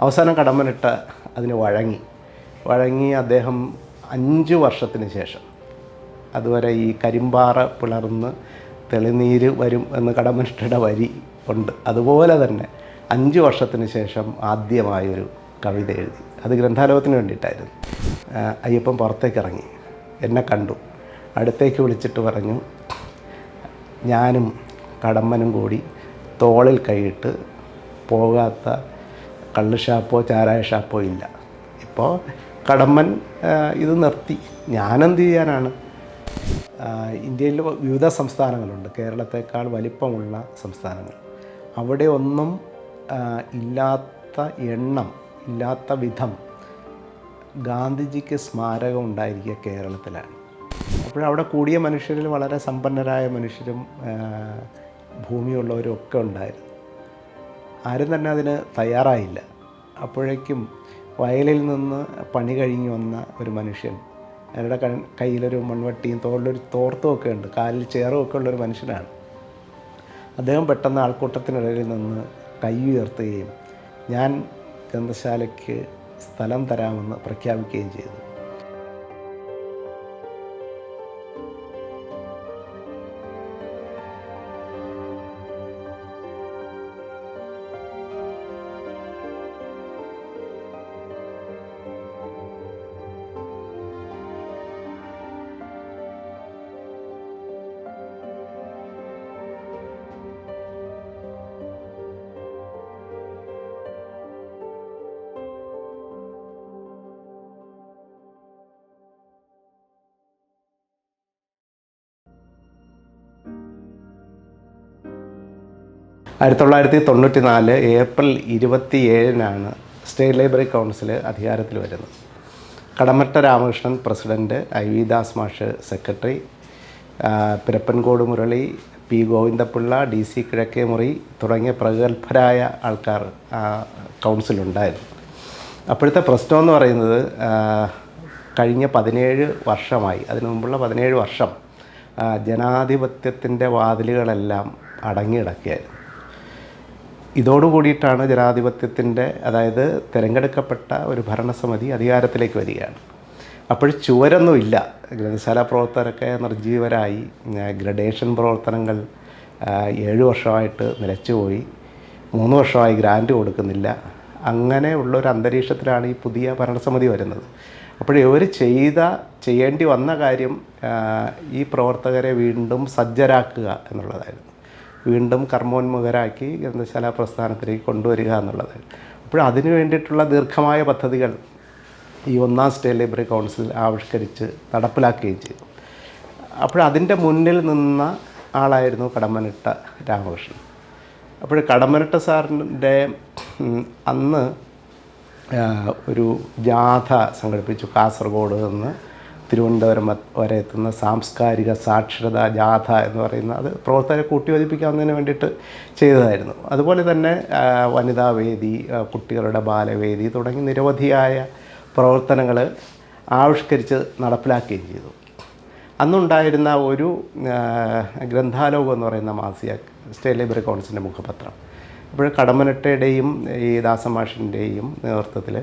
അവസാനം കടമ്മനിട്ട അതിന് വഴങ്ങി അദ്ദേഹം 5 വർഷത്തിന് ശേഷം, അതുവരെ ഈ കരിമ്പാറ പിളർന്ന് തെളിനീര് വരും എന്ന് കടമ്മനിട്ടയുടെ വരി ഉണ്ട്, അതുപോലെ തന്നെ 5 വർഷത്തിന് ശേഷം ആദ്യമായൊരു കവിത എഴുതി. അത് ഗ്രന്ഥാലോകത്തിന് വേണ്ടിയിട്ടായിരുന്നു. അയ്യപ്പൻ പുറത്തേക്ക് ഇറങ്ങി, എന്നെ കണ്ടു, അടുത്തേക്ക് വിളിച്ചിട്ട് പറഞ്ഞു, ഞാനും കടമ്മനും കൂടി തോളിൽ കൈയിട്ട് പോകാത്ത കള്ള് ഷാപ്പോ ചാരായ ഷാപ്പോ ഇല്ല. ഇപ്പോൾ കടമ്മൻ ഇത് നിർത്തി. ഞാനെന്ത് ചെയ്യാനാണ്? ഇന്ത്യയിൽ വിവിധ സംസ്ഥാനങ്ങളുണ്ട്, കേരളത്തേക്കാൾ വലിപ്പമുള്ള സംസ്ഥാനങ്ങൾ. അവിടെ ഒന്നും ഇല്ലാത്ത എണ്ണം, ഇല്ലാത്ത വിധം ഗാന്ധിജിക്ക് സ്മാരകം ഉണ്ടായിരിക്കുക കേരളത്തിലാണ്. അപ്പോഴവിടെ കൂടിയ മനുഷ്യരിൽ വളരെ സമ്പന്നരായ മനുഷ്യരും ഭൂമിയുള്ളവരും ഒക്കെ ഉണ്ടായിരുന്നു. ആരും തന്നെ അതിന് തയ്യാറായില്ല. അപ്പോഴേക്കും വയലിൽ നിന്ന് പണി കഴിഞ്ഞ് വന്ന ഒരു മനുഷ്യൻ, അയാളുടെ കയ്യിലൊരു മൺവട്ടിയും തോളിലൊരു തോർത്തും ഒക്കെ ഉണ്ട്, കാലിൽ ചേറും ഒക്കെ ഉള്ളൊരു മനുഷ്യനാണ്. അദ്ദേഹം പെട്ടെന്ന് ആൾക്കൂട്ടത്തിനിടയിൽ നിന്ന് കൈ ഉയർത്തുകയും ഞാൻ ഗ്രന്ഥശാലയ്ക്ക് സ്ഥലം തരാമെന്ന് പ്രഖ്യാപിക്കുകയും ചെയ്തു. ആയിരത്തി 1994 ഏപ്രിൽ 27 സ്റ്റേറ്റ് ലൈബ്രറി കൗൺസിൽ അധികാരത്തിൽ വരുന്നത്. കടമറ്റ രാമകൃഷ്ണൻ പ്രസിഡൻറ്റ്, IV ദാസ് മാഷ് secretary, Pirappancode Murali, P Govinda Pillai, DC Kizhakkemuri തുടങ്ങിയ പ്രഗത്ഭരായ ആൾക്കാർ കൗൺസിലുണ്ടായിരുന്നു. അപ്പോഴത്തെ പ്രശ്നമെന്ന് പറയുന്നത്, കഴിഞ്ഞ 17 വർഷമായി, അതിനു മുമ്പുള്ള 17 വർഷം ജനാധിപത്യത്തിൻ്റെ വാതിലുകളെല്ലാം അടങ്ങിക്കിടക്കുകയായിരുന്നു. ഇതോടുകൂടിയിട്ടാണ് ജനാധിപത്യത്തിൻ്റെ, അതായത് തിരഞ്ഞെടുക്കപ്പെട്ട ഒരു ഭരണസമിതി അധികാരത്തിലേക്ക് വരികയാണ്. അപ്പോൾ ചുവരൊന്നുമില്ല. ഗ്രന്ഥശാല പ്രവർത്തകരൊക്കെ നിർജീവരായി. ഗ്രഡേഷൻ പ്രവർത്തനങ്ങൾ 7 വർഷമായിട്ട് നിലച്ചുപോയി. 3 വർഷമായി ഗ്രാൻറ്റ് കൊടുക്കുന്നില്ല. അങ്ങനെ ഉള്ളൊരു അന്തരീക്ഷത്തിലാണ് ഈ പുതിയ ഭരണസമിതി വരുന്നത്. അപ്പോൾ ഇവർ ചെയ്യേണ്ടി വന്ന കാര്യം ഈ പ്രവർത്തകരെ വീണ്ടും സജ്ജരാക്കുക എന്നുള്ളതായിരുന്നു. വീണ്ടും കർമ്മോന്മുഖരാക്കി ഗ്രന്ഥശാല പ്രസ്ഥാനത്തിലേക്ക് കൊണ്ടുവരിക എന്നുള്ളതായിരുന്നു. അപ്പോൾ അതിനു വേണ്ടിയിട്ടുള്ള ദീർഘമായ പദ്ധതികൾ ഈ 1ാം സ്റ്റേറ്റ് ലൈബ്രറി കൗൺസിൽ ആവിഷ്കരിച്ച് നടപ്പിലാക്കുകയും ചെയ്തു. അപ്പോൾ അതിൻ്റെ മുന്നിൽ നിന്ന ആളായിരുന്നു കടമ്മനിട്ട രാമകൃഷ്ണൻ. അപ്പോൾ കടമ്മനിട്ട സാറിൻ്റെ അന്ന് ഒരു ജാഥ സംഘടിപ്പിച്ചു. കാസർഗോഡ് നിന്ന് തിരുവനന്തപുരം വരെ എത്തുന്ന സാംസ്കാരിക സാക്ഷരതാ ജാഥ എന്ന് പറയുന്ന, അത് പ്രവർത്തകരെ കൂട്ടിയോജിപ്പിക്കാവുന്നതിന് വേണ്ടിയിട്ട് ചെയ്തതായിരുന്നു. അതുപോലെ തന്നെ വനിതാവേദി, കുട്ടികളുടെ ബാലവേദി തുടങ്ങി നിരവധിയായ പ്രവർത്തനങ്ങൾ ആവിഷ്കരിച്ച് നടപ്പിലാക്കുകയും ചെയ്തു. അന്നുണ്ടായിരുന്ന ഒരു ഗ്രന്ഥാലോകം എന്ന് പറയുന്ന മാസിക, സ്റ്റേറ്റ് ലൈബ്രറി കൗൺസിലിൻ്റെ മുഖപത്രം. അപ്പോൾ കടമ്മനിട്ടയുടെയും ഈ ദാസമാഷിൻ്റെയും നേതൃത്വത്തിൽ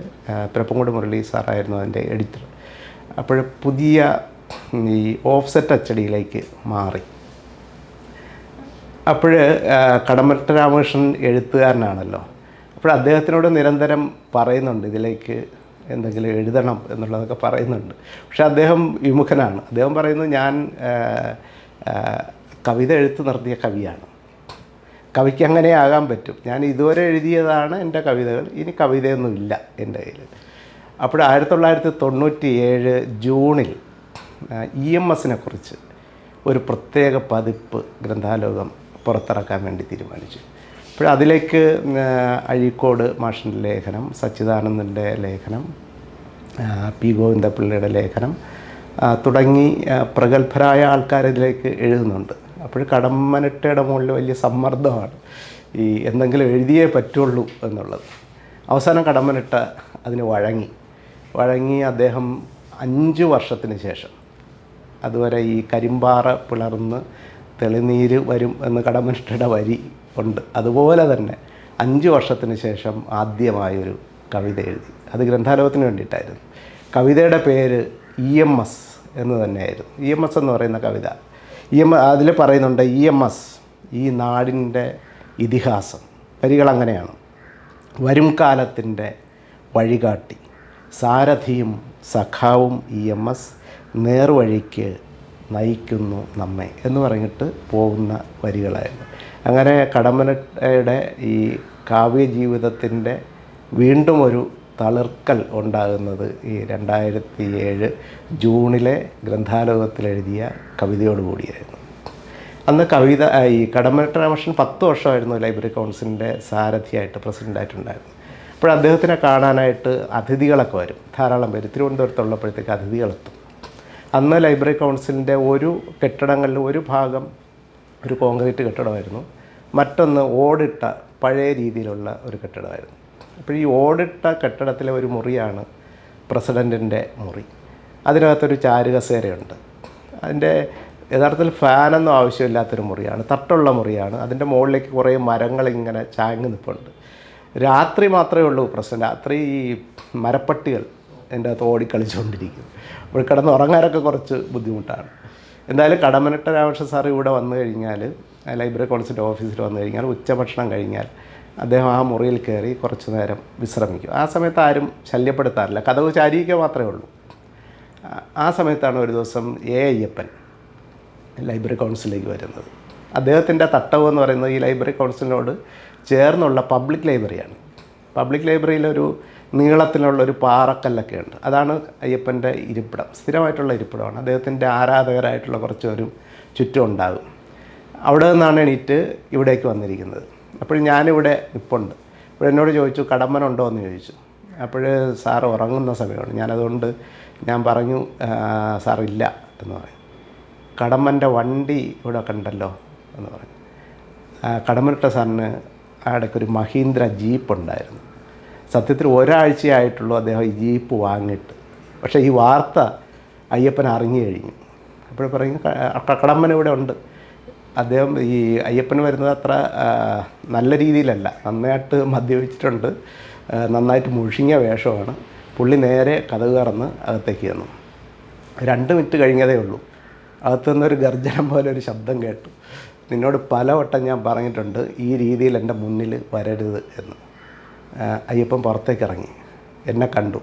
പിരപ്പൻകോട് മുരളി സാറായിരുന്നു അതിൻ്റെ എഡിറ്റർ. അപ്പോൾ പുതിയ ഈ ഓഫ്സെറ്റ് അച്ചടിയിലേക്ക് മാറി. അപ്പോൾ കടമ്മനിട്ട രാമകൃഷ്ണൻ എഴുത്തുകാരനാണല്ലോ. അപ്പോൾ അദ്ദേഹത്തിനോട് നിരന്തരം പറയുന്നുണ്ട്, ഇതിലേക്ക് എന്തെങ്കിലും എഴുതണം എന്നുള്ളതൊക്കെ പറയുന്നുണ്ട്. പക്ഷെ അദ്ദേഹം വിമുഖനാണ്. അദ്ദേഹം പറയുന്നു, ഞാൻ കവിത എഴുത്ത് നിർത്തിയ കവിയാണ്, കവിക്ക് അങ്ങനെ ആകാൻ പറ്റും, ഞാൻ ഇതുവരെ എഴുതിയതാണ് എൻ്റെ കവിതകൾ, ഇനി കവിതയൊന്നുമില്ല എൻ്റെ കയ്യിൽ. അപ്പോൾ 1997 ജൂണിൽ EMSനെ കുറിച്ച് ഒരു പ്രത്യേക പതിപ്പ് ഗ്രന്ഥാലോകം പുറത്തിറക്കാൻ വേണ്ടി തീരുമാനിച്ചു. അപ്പോൾ അതിലേക്ക് അഴീക്കോട് മാഷിൻ്റെ ലേഖനം, സച്ചിദാനന്ദൻ്റെ ലേഖനം, P ഗോവിന്ദപിള്ളയുടെ ലേഖനം തുടങ്ങി പ്രഗത്ഭരായ ആൾക്കാരിതിലേക്ക് എഴുതുന്നുണ്ട്. അപ്പോൾ കടമ്മനിട്ടയുടെ മുകളിൽ വലിയ സമ്മർദ്ദമാണ്, ഈ എന്തെങ്കിലും എഴുതിയേ പറ്റുള്ളൂ എന്നുള്ളത്. അവസാനം കടമ്മനിട്ട അതിന് വഴങ്ങി അദ്ദേഹം 5 വർഷത്തിന് ശേഷം, അതുവരെ ഈ കരിമ്പാറ പിളർന്ന് തെളിനീര് വരും എന്ന് കടമ്മനിട്ടയുടെ വരി ഉണ്ട്, അതുപോലെ തന്നെ 5 വർഷത്തിന് ശേഷം ആദ്യമായൊരു കവിത എഴുതി. അത് ഗ്രന്ഥാലോകത്തിന് വേണ്ടിയിട്ടായിരുന്നു. കവിതയുടെ പേര് EMS എന്ന് തന്നെയായിരുന്നു. EMS എന്ന് പറയുന്ന കവിത. അതിൽ പറയുന്നുണ്ട് EMS, ഈ നാടിൻ്റെ ഇതിഹാസം. വരികൾ അങ്ങനെയാണ്: വരും കാലത്തിൻ്റെ വഴികാട്ടി, സാരഥിയും സഖാവും EMS, നേർവഴിക്ക് നയിക്കുന്നു നമ്മെ എന്ന് പറഞ്ഞിട്ട് പോകുന്ന വരികളായിരുന്നു. അങ്ങനെ കടമ്മനിട്ടയുടെ ഈ കാവ്യ ജീവിതത്തിൻ്റെ വീണ്ടും ഒരു തളിർക്കൽ ഉണ്ടാകുന്നത് ഈ 2007 ജൂണിലെ ഗ്രന്ഥാലോകത്തിലെഴുതിയ കവിതയോടുകൂടിയായിരുന്നു. അന്ന് ഈ കടമ്മനിട്ട രാമകൃഷ്ണൻ 10 വർഷമായിരുന്നു ലൈബ്രറി കൗൺസിലിൻ്റെ സാരഥിയായിട്ട്, പ്രസിഡൻ്റായിട്ടുണ്ടായിരുന്നു. അപ്പോൾ അദ്ദേഹത്തിനെ കാണാനായിട്ട് അതിഥികളൊക്കെ വരും, ധാരാളം പേര്. തിരുവനന്തപുരത്തുള്ളപ്പോഴത്തേക്ക് അതിഥികളെത്തും. അന്ന് ലൈബ്രറി കൗൺസിലിൻ്റെ ഒരു കെട്ടിടങ്ങളിൽ ഒരു ഭാഗം ഒരു കോൺക്രീറ്റ് കെട്ടിടമായിരുന്നു, മറ്റൊന്ന് ഓടിട്ട പഴയ രീതിയിലുള്ള ഒരു കെട്ടിടമായിരുന്നു. അപ്പോൾ ഈ ഓടിട്ട കെട്ടിടത്തിലെ ഒരു മുറിയാണ് പ്രസിഡൻറ്റിൻ്റെ മുറി. അതിനകത്തൊരു ചാരുകസേരയുണ്ട്. അതിൻ്റെ യഥാർത്ഥത്തിൽ ഫാനൊന്നും ആവശ്യമില്ലാത്തൊരു മുറിയാണ്, തട്ടുള്ള മുറിയാണ്. അതിൻ്റെ മുകളിലേക്ക് കുറേ മരങ്ങളിങ്ങനെ ചാങ്ങി നിൽപ്പുണ്ട്. രാത്രി മാത്രമേ ഉള്ളൂ പ്രശ്നം. രാത്രി ഈ മരപ്പട്ടികൾ എൻ്റെ അകത്ത് ഓടിക്കളിച്ചുകൊണ്ടിരിക്കും. അപ്പോൾ കിടന്ന് ഉറങ്ങാനൊക്കെ കുറച്ച് ബുദ്ധിമുട്ടാണ്. എന്തായാലും കടമ്മനിട്ട രാമകൃഷ്ണൻ സാർ ഇവിടെ വന്നു കഴിഞ്ഞാൽ, ലൈബ്രറി കൗൺസിലിൻ്റെ ഓഫീസിൽ വന്നു കഴിഞ്ഞാൽ, ഉച്ചഭക്ഷണം കഴിഞ്ഞാൽ അദ്ദേഹം ആ മുറിയിൽ കയറി കുറച്ച് നേരം വിശ്രമിക്കും. ആ സമയത്ത് ആരും ശല്യപ്പെടുത്താറില്ല, കതക് ചാരിക്കുക മാത്രമേ ഉള്ളൂ. ആ സമയത്താണ് ഒരു ദിവസം അയ്യപ്പൻ ലൈബ്രറി കൗൺസിലിലേക്ക് വരുന്നത്. അദ്ദേഹത്തിൻ്റെ തട്ടകം എന്ന് പറയുന്നത് ഈ ലൈബ്രറി കൗൺസിലിനോട് ചേർന്നുള്ള പബ്ലിക് ലൈബ്രറിയാണ്. പബ്ലിക് ലൈബ്രറിയിലൊരു നീളത്തിലുള്ളൊരു പാറക്കല്ലൊക്കെ ഉണ്ട്. അതാണ് അയ്യപ്പൻ്റെ ഇരിപ്പിടം, സ്ഥിരമായിട്ടുള്ള ഇരിപ്പിടമാണ്. അദ്ദേഹത്തിൻ്റെ ആരാധകരായിട്ടുള്ള കുറച്ചൊരു ചുറ്റും ഉണ്ടാകും. അവിടെ നിന്നാണ് എണീറ്റ് ഇവിടേക്ക് വന്നിരിക്കുന്നത്. അപ്പോൾ ഞാനിവിടെ നിൽപ്പുണ്ട്. അപ്പോൾ എന്നോട് ചോദിച്ചു, കടമ്മനുണ്ടോ എന്ന് ചോദിച്ചു. അപ്പോൾ സാർ ഉറങ്ങുന്ന സമയമാണ്. ഞാനതുകൊണ്ട് ഞാൻ പറഞ്ഞു, സാറില്ല എന്ന് പറയും. കടമ്മൻ്റെ വണ്ടി ഇവിടെ കണ്ടല്ലോ എന്ന് പറഞ്ഞു. കടമ്മനിട്ട സാറിന് ഇടയ്ക്കൊരു മഹീന്ദ്ര ജീപ്പ് ഉണ്ടായിരുന്നു. സത്യത്തിൽ ഒരാഴ്ചയായിട്ടുള്ളൂ അദ്ദേഹം ഈ ജീപ്പ് വാങ്ങിയിട്ട്. പക്ഷേ ഈ വാർത്ത അയ്യപ്പൻ അറിഞ്ഞു കഴിഞ്ഞു. അപ്പോൾ പറയും, കടമ്മൻ ഇവിടെ ഉണ്ട്. അദ്ദേഹം ഈ അയ്യപ്പൻ വരുന്നത് അത്ര നല്ല രീതിയിലല്ല, നന്നായിട്ട് മദ്യപിച്ചിട്ടുണ്ട്, നന്നായിട്ട് മുഷിങ്ങിയ വേഷമാണ്. പുള്ളി നേരെ കതക് കറന്ന് അകത്തേക്ക് ചെന്നു. 2 മിനിറ്റ് കഴിഞ്ഞതേ ഉള്ളൂ. അകത്തുനിന്നൊരു ഗർജനം പോലെ ഒരു ശബ്ദം കേട്ടു. നിന്നോട് പലവട്ടം ഞാൻ പറഞ്ഞിട്ടുണ്ട് ഈ രീതിയിൽ എൻ്റെ മുന്നിൽ വരരുത് എന്ന്. അയ്യപ്പൻ പുറത്തേക്ക് ഇറങ്ങി, എന്നെ കണ്ടു,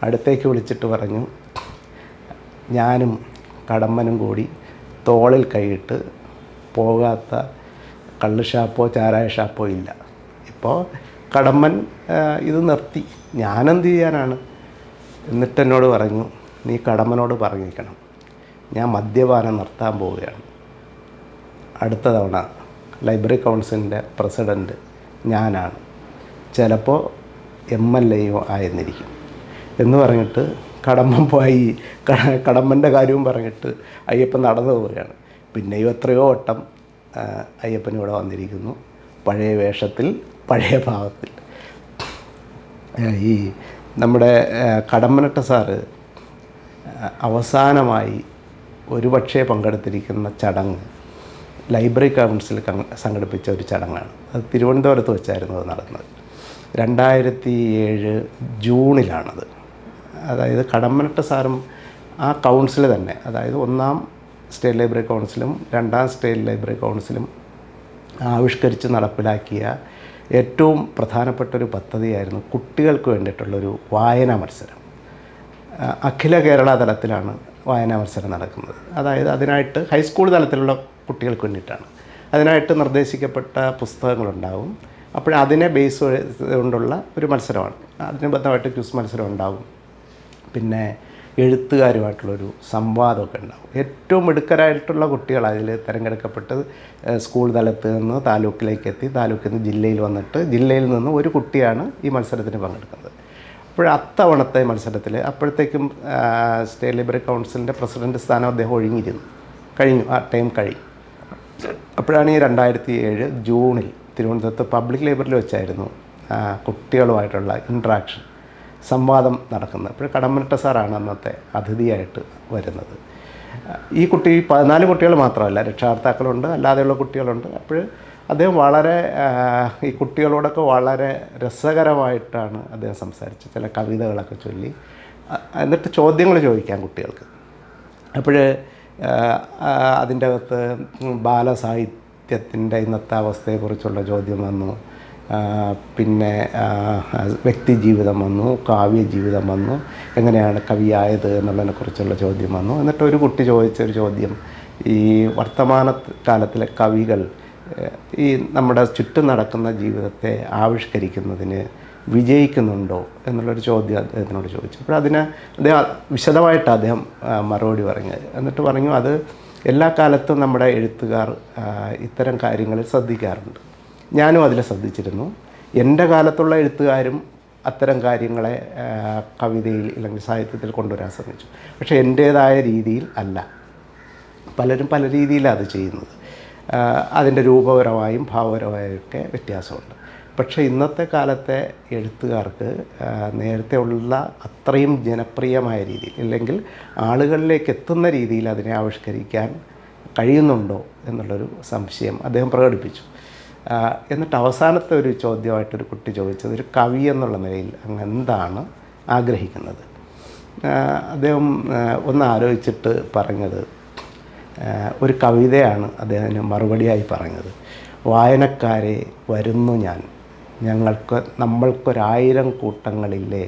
അടുത്തേക്ക് വിളിച്ചിട്ട് പറഞ്ഞു, ഞാനും കടമ്മനും കൂടി തോളിൽ കൈയിട്ട് പോകാത്ത കള്ള് ഷാപ്പോ ചാരായ ഷാപ്പോ ഇല്ല. ഇപ്പോൾ കടമ്മൻ ഇത് നിർത്തി, ഞാനെന്ത് ചെയ്യാനാണ്? എന്നിട്ട് എന്നോട് പറഞ്ഞു, നീ കടമ്മനോട് പറഞ്ഞിരിക്കണം, ഞാൻ മദ്യപാനം നിർത്താൻ പോവുകയാണ്. അടുത്ത തവണ ലൈബ്രറി കൗൺസിലിൻ്റെ പ്രസിഡൻറ്റ് ഞാനാണ്, ചിലപ്പോൾ MLA ആയെന്നിരിക്കും എന്ന് പറഞ്ഞിട്ട് കടമ്മൻ പോയി. കടമ്മൻ്റെ കാര്യവും പറഞ്ഞിട്ട് അയ്യപ്പൻ നടന്നു പോവുകയാണ്. പിന്നെയും എത്രയോ വട്ടം അയ്യപ്പൻ ഇവിടെ വന്നിരിക്കുന്നു, പഴയ വേഷത്തിൽ, പഴയ ഭാവത്തിൽ. ഈ നമ്മുടെ കടമ്മനിട്ട സാറ് അവസാനമായി ഒരുപക്ഷെ പങ്കെടുത്തിരിക്കുന്ന ചടങ്ങ് ലൈബ്രറി കൗൺസിൽ സംഘടിപ്പിച്ച ഒരു ചടങ്ങാണ്. അത് തിരുവനന്തപുരത്ത് വെച്ചായിരുന്നു അത് നടന്നത്. 2007 ജൂണിലാണത്. അതായത് കടമ്മനിട്ട സാറും ആ കൗൺസിൽ തന്നെ, അതായത് 1ാം സ്റ്റേറ്റ് ലൈബ്രറി കൗൺസിലും 2ാം സ്റ്റേറ്റ് ലൈബ്രറി കൗൺസിലും ആവിഷ്കരിച്ച് നടപ്പിലാക്കിയ ഏറ്റവും പ്രധാനപ്പെട്ടൊരു പദ്ധതിയായിരുന്നു കുട്ടികൾക്ക് വേണ്ടിയിട്ടുള്ളൊരു വായനാ മത്സരം. അഖില കേരള തലത്തിലാണ് വായനാ മത്സരം നടക്കുന്നത്. അതായത് അതിനായിട്ട് ഹൈസ്കൂൾ തലത്തിലുള്ള കുട്ടികൾക്ക് വേണ്ടിയിട്ടാണ്. അതിനായിട്ട് നിർദ്ദേശിക്കപ്പെട്ട പുസ്തകങ്ങളുണ്ടാവും. അപ്പോൾ അതിനെ ബേസ് കൊണ്ടുള്ള ഒരു മത്സരമാണ്. അതിന് ബന്ധമായിട്ട് ക്വിസ് മത്സരം ഉണ്ടാവും. പിന്നെ എഴുത്തുകാരുമായിട്ടുള്ളൊരു സംവാദമൊക്കെ ഉണ്ടാവും. ഏറ്റവും മിടുക്കരായിട്ടുള്ള കുട്ടികൾ അതിൽ തിരഞ്ഞെടുക്കപ്പെട്ട് സ്കൂൾ തലത്തിൽ നിന്ന് താലൂക്കിലേക്ക് എത്തി, താലൂക്കിൽ നിന്ന് ജില്ലയിൽ വന്നിട്ട്, ജില്ലയിൽ നിന്ന് ഒരു കുട്ടിയാണ് ഈ മത്സരത്തിന് പങ്കെടുക്കുന്നത്. അപ്പോൾ അത്തവണത്തെ മത്സരത്തിൽ അപ്പോഴത്തേക്കും സ്റ്റേറ്റ് ലൈബ്രറി കൗൺസിലിൻ്റെ പ്രസിഡൻറ്റ് സ്ഥാനം അദ്ദേഹം കഴിഞ്ഞു, ആ ടൈം കഴിഞ്ഞു. അപ്പോഴാണ് ഈ 2007 ജൂണിൽ തിരുവനന്തപുരത്ത് പബ്ലിക് ലൈബ്രറിയിൽ വെച്ചായിരുന്നു കുട്ടികളുമായിട്ടുള്ള ഇൻട്രാക്ഷൻ, സംവാദം നടക്കുന്നത്. അപ്പോൾ കടമ്മനിട്ട സാറാണ് അന്നത്തെ അതിഥിയായിട്ട് വരുന്നത്. ഈ കുട്ടി 14 കുട്ടികൾ മാത്രമല്ല, രക്ഷാകർത്താക്കളുണ്ട്, അല്ലാതെയുള്ള കുട്ടികളുണ്ട്. അപ്പോൾ അദ്ദേഹം വളരെ ഈ കുട്ടികളോടൊക്കെ വളരെ രസകരമായിട്ടാണ് അദ്ദേഹം സംസാരിച്ചത്. ചില കവിതകളൊക്കെ ചൊല്ലി എന്നിട്ട് ചോദ്യങ്ങൾ ചോദിക്കാം കുട്ടികൾക്ക്. അപ്പോൾ അതിൻ്റെ അകത്ത് ബാലസാഹിത്യത്തിൻ്റെ ഇന്നത്തെ അവസ്ഥയെക്കുറിച്ചുള്ള ചോദ്യം വന്നു, പിന്നെ വ്യക്തി ജീവിതം വന്നു, കാവ്യ ജീവിതം വന്നു, എങ്ങനെയാണ് കവിയായത് എന്നുള്ളതിനെക്കുറിച്ചുള്ള ചോദ്യം വന്നു. എന്നിട്ട് ഒരു കുട്ടി ചോദിച്ചൊരു ചോദ്യം, ഈ വർത്തമാന കാലത്തിലെ കവികൾ ഈ നമ്മുടെ ചുറ്റും നടക്കുന്ന ജീവിതത്തെ ആവിഷ്കരിക്കുന്നതിന് വിജയിക്കുന്നുണ്ടോ എന്നുള്ളൊരു ചോദ്യം അദ്ദേഹത്തിനോട് ചോദിച്ചു. അപ്പോൾ അദ്ദേഹം വിശദമായിട്ട് അദ്ദേഹം മറുപടി പറഞ്ഞത്. എന്നിട്ട് പറഞ്ഞു, അത് എല്ലാ കാലത്തും നമ്മുടെ എഴുത്തുകാർ ഇത്തരം കാര്യങ്ങളിൽ ശ്രദ്ധിക്കാറുണ്ട്. ഞാനും അതിൽ ശ്രദ്ധിച്ചിരുന്നു. എൻ്റെ കാലത്തുള്ള എഴുത്തുകാരും അത്തരം കാര്യങ്ങളെ കവിതയിൽ അല്ലെങ്കിൽ സാഹിത്യത്തിൽ കൊണ്ടുവരാൻ ശ്രമിച്ചു. പക്ഷേ എൻ്റേതായ രീതിയിൽ അല്ല. പലരും പല രീതിയിലാണ് അത് ചെയ്യുന്നത്. അതിൻ്റെ രൂപപരമായും ഭാവപരമായും ഒക്കെ വ്യത്യാസമുണ്ട്. പക്ഷേ ഇന്നത്തെ കാലത്തെ എഴുത്തുകാർക്ക് നേരത്തെ ഉള്ള അത്രയും ജനപ്രിയമായ രീതിയിൽ അല്ലെങ്കിൽ ആളുകളിലേക്ക് എത്തുന്ന രീതിയിൽ അതിനെ ആവിഷ്കരിക്കാൻ കഴിയുന്നുണ്ടോ എന്നുള്ളൊരു സംശയം അദ്ദേഹം പ്രകടിപ്പിച്ചു. എന്നിട്ട് അവസാനത്തെ ഒരു ചോദ്യമായിട്ടൊരു കുട്ടി ചോദിച്ചത്, ഒരു കവി എന്നുള്ള നിലയിൽ അങ്ങ് എന്താണ് ആഗ്രഹിക്കുന്നത്? അദ്ദേഹം ഒന്ന് ആലോചിച്ചിട്ട് പറഞ്ഞത് ഒരു കവിതയാണ് അദ്ദേഹത്തിന് മറുപടിയായി പറഞ്ഞത്. വായനക്കാരെ, വരുന്നു ഞാൻ, നമ്മൾക്കൊരായിരം കൂട്ടങ്ങളില്ലേ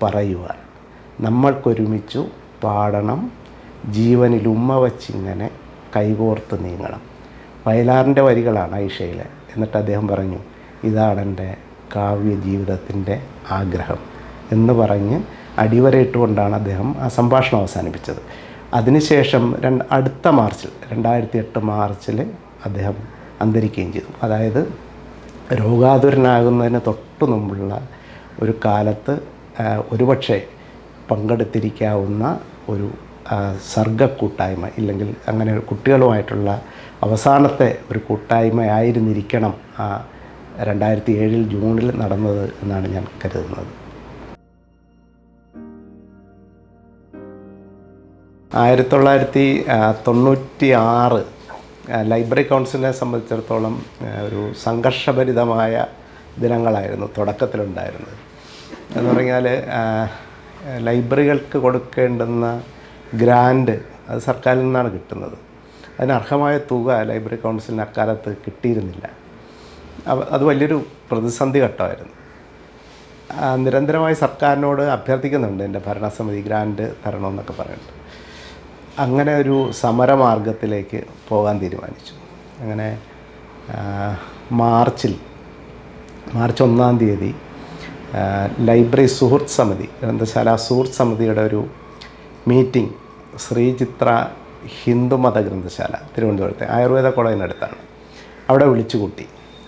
പറയുവാൻ, നമ്മൾക്കൊരുമിച്ചു പാടണം, ജീവനിൽ ഉമ്മ വച്ചിങ്ങനെ കൈകോർത്ത് നീങ്ങണം. വയലാറിൻ്റെ വരികളാണ് ഐഷയിലെ. എന്നിട്ട് അദ്ദേഹം പറഞ്ഞു, ഇതാണെൻ്റെ കാവ്യ ജീവിതത്തിൻ്റെ ആഗ്രഹം എന്ന് പറഞ്ഞ് അടിവരയിട്ടുകൊണ്ടാണ് അദ്ദേഹം ആ സംഭാഷണം അവസാനിപ്പിച്ചത്. അതിനുശേഷം അടുത്ത മാർച്ചിൽ 2008 മാർച്ചിൽ അദ്ദേഹം അന്തരിക്കുകയും ചെയ്തു. അതായത് രോഗാതുരനാകുന്നതിന് തൊട്ടു മുമ്പുള്ള ഒരു കാലത്ത് ഒരുപക്ഷെ പങ്കെടുത്തിരിക്കാവുന്ന ഒരു സർഗക്കൂട്ടായ്മ ഇല്ലെങ്കിൽ അങ്ങനെ കുട്ടികളുമായിട്ടുള്ള അവസാനത്തെ ഒരു കൂട്ടായ്മയായിരുന്നിരിക്കണം 2007 ജൂണിൽ നടന്നത് എന്നാണ് ഞാൻ കരുതുന്നത്. 1996 ലൈബ്രറി കൗൺസിലിനെ സംബന്ധിച്ചിടത്തോളം ഒരു സംഘർഷഭരിതമായ ദിനങ്ങളായിരുന്നു തുടക്കത്തിലുണ്ടായിരുന്നത്. എന്ന് പറഞ്ഞാൽ ലൈബ്രറികൾക്ക് കൊടുക്കേണ്ടുന്ന ഗ്രാൻഡ് അത് സർക്കാരിൽ നിന്നാണ് കിട്ടുന്നത്. അതിന് അർഹമായ തുക ലൈബ്രറി കൗൺസിലിന് അക്കാലത്ത് കിട്ടിയിരുന്നില്ല. അത് വലിയൊരു പ്രതിസന്ധി ഘട്ടമായിരുന്നു. നിരന്തരമായി സർക്കാരിനോട് അഭ്യർത്ഥിക്കുന്നുണ്ട്, എൻ്റെ ഭരണസമിതി ഗ്രാൻഡ് തരണമെന്നൊക്കെ പറയുന്നുണ്ട്. അങ്ങനെ ഒരു സമരമാർഗത്തിലേക്ക് പോകാൻ തീരുമാനിച്ചു. അങ്ങനെ മാർച്ച് 1 ലൈബ്രറി സുഹൃത്ത് സമിതി, ഗ്രന്ഥശാല സുഹൃത്ത് സമിതിയുടെ ഒരു മീറ്റിംഗ് ശ്രീചിത്ര ഹിന്ദുമത ഗ്രന്ഥശാല തിരുവനന്തപുരത്തെ ആയുർവേദ കോളേജിനടുത്താണ്. അവിടെ വിളിച്ചുകൂട്ടി.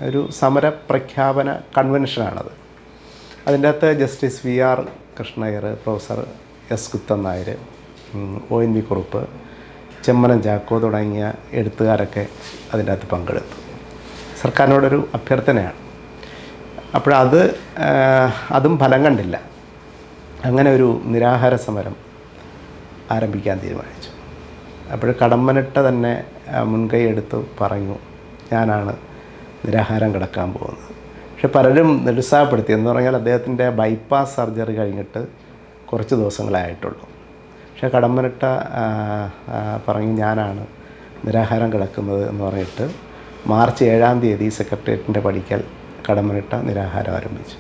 ഒരു സമരപ്രഖ്യാപന കൺവെൻഷനാണത്. അതിൻ്റെ അകത്ത് justice VR Krishna Iyer, professor S Guptan Nair, ONV Kurup, Chemmanam Chacko തുടങ്ങിയ എഴുത്തുകാരൊക്കെ അതിൻ്റെ അകത്ത് പങ്കെടുത്തു. സർക്കാരിനോടൊരു അഭ്യർത്ഥനയാണ്. അതും ഫലം കണ്ടില്ല. അങ്ങനെ ഒരു നിരാഹാര സമരം ആരംഭിക്കാൻ തീരുമാനിച്ചു. അപ്പോൾ കടമ്മനിട്ട തന്നെ മുൻകൈ എടുത്ത് പറഞ്ഞു, ഞാനാണ് നിരാഹാരം കിടക്കാൻ പോകുന്നത്. പക്ഷെ പലരും നിരുത്സാഹപ്പെടുത്തി. എന്ന് പറഞ്ഞാൽ അദ്ദേഹത്തിൻ്റെ ബൈപ്പാസ് സർജറി കഴിഞ്ഞിട്ട് കുറച്ച് ദിവസങ്ങളായിട്ടുള്ളൂ. പക്ഷേ കടമ്മനിട്ട പറഞ്ഞു, ഞാനാണ് നിരാഹാരം കിടക്കുന്നത് എന്ന് പറഞ്ഞിട്ട് മാർച്ച് 7 സെക്രട്ടേറിയറ്റിൻ്റെ പടിക്കൽ കടമ്മനിട്ട നിരാഹാരം ആരംഭിച്ചു.